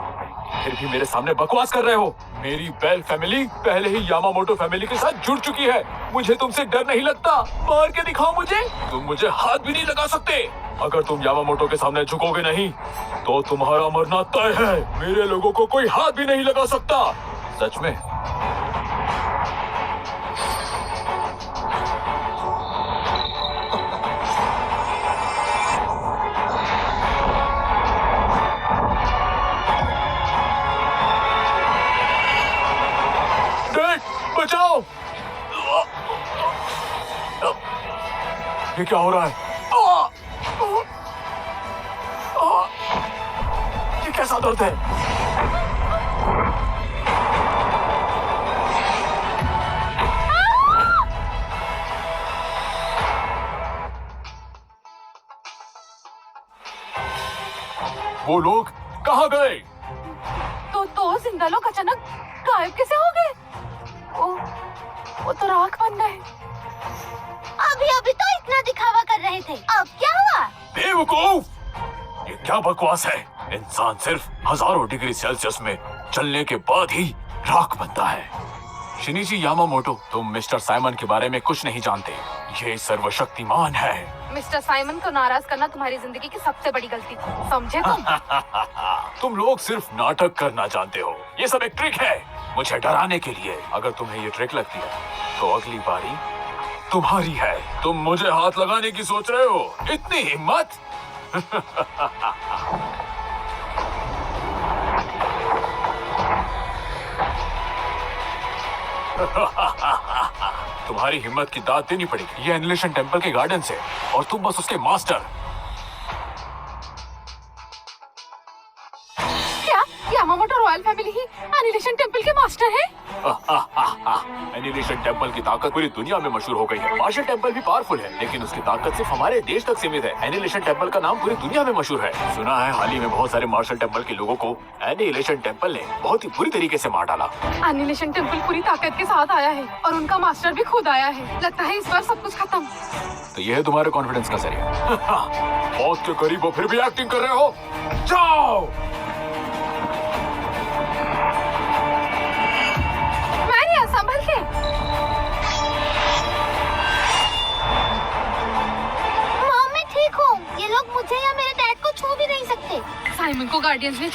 Speaker 3: फिर भी मेरे सामने बकवास कर रहे हो। मेरी बेल फैमिली पहले ही यामामोटो फैमिली के साथ जुड़ चुकी है। मुझे तुमसे डर नहीं लगता। मार के दिखाओ मुझे। तुम मुझे हाथ भी नहीं लगा सकते। अगर तुम यामामोटो के सामने झुकोगे नहीं, तो तुम्हारा मरना तय है। मेरे लोगों को कोई हाथ भी नहीं लगा सकता। सच में। बचाओ! ये क्या हो रहा है? कैसा दर्द है? वो लोग कहाँ गए?
Speaker 4: तो जिंदा लोग अचानक गायब कैसे हो गए? वो तो राख बन गए।
Speaker 1: अभी अभी तो इतना दिखावा कर रहे थे, अब क्या हुआ?
Speaker 3: बेवकूफ! ये क्या बकवास है? इंसान सिर्फ हजारों डिग्री सेल्सियस में चलने के बाद ही राख बनता है। शिनिची यामामोटो, तुम मिस्टर साइमन के बारे में कुछ नहीं जानते। ये सर्वशक्तिमान है।
Speaker 4: मिस्टर साइमन को नाराज करना तुम्हारी जिंदगी की सबसे बड़ी गलती थी, समझे तुम?
Speaker 3: तुम लोग सिर्फ नाटक करना जानते हो। ये सब एक ट्रिक है मुझे डराने के लिए। अगर तुम्हें ये ट्रिक लगती है तो अगली बारी तुम्हारी है। तुम मुझे हाथ लगाने की सोच रहे हो? इतनी हिम्मत? तुम्हारी हिम्मत की दाद देनी पड़ेगी। ये एनिलेशन टेम्पल के गार्डन से, और तुम बस उसके मास्टर।
Speaker 4: क्या यामामोटो रॉयल फैमिली ही एनिलेशन टेंपल के मास्टर हैं?
Speaker 3: एनिलेशन टेम्पल की ताकत पूरी दुनिया में मशहूर हो गई है। मार्शल टेम्पल भी पावरफुल है, लेकिन उसकी ताकत सिर्फ हमारे देश तक सीमित है। एनिलेशन टेम्पल का नाम पूरी दुनिया में मशहूर है। सुना है हाल ही में बहुत सारे मार्शल टेम्पल के लोगों को एनिलेशन टेम्पल ने बहुत ही बुरी तरीके से मार डाला।
Speaker 4: एनिलेशन टेंपल पूरी ताकत के साथ आया है और उनका मास्टर भी खुद आया है। लगता है इस बार सब कुछ खत्म।
Speaker 3: तो ये है तुम्हारे कॉन्फिडेंस का जरिया। मौत के करीब हो फिर भी एक्टिंग कर रहे हो। जाओ!
Speaker 4: मैरिया, संभल के।
Speaker 1: मॉम, मैं ठीक हूँ। ये लोग मुझे या मेरे डैड को छू भी नहीं सकते।
Speaker 4: साइमन को गार्डियंस ने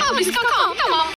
Speaker 4: अब इसका काम तमाम।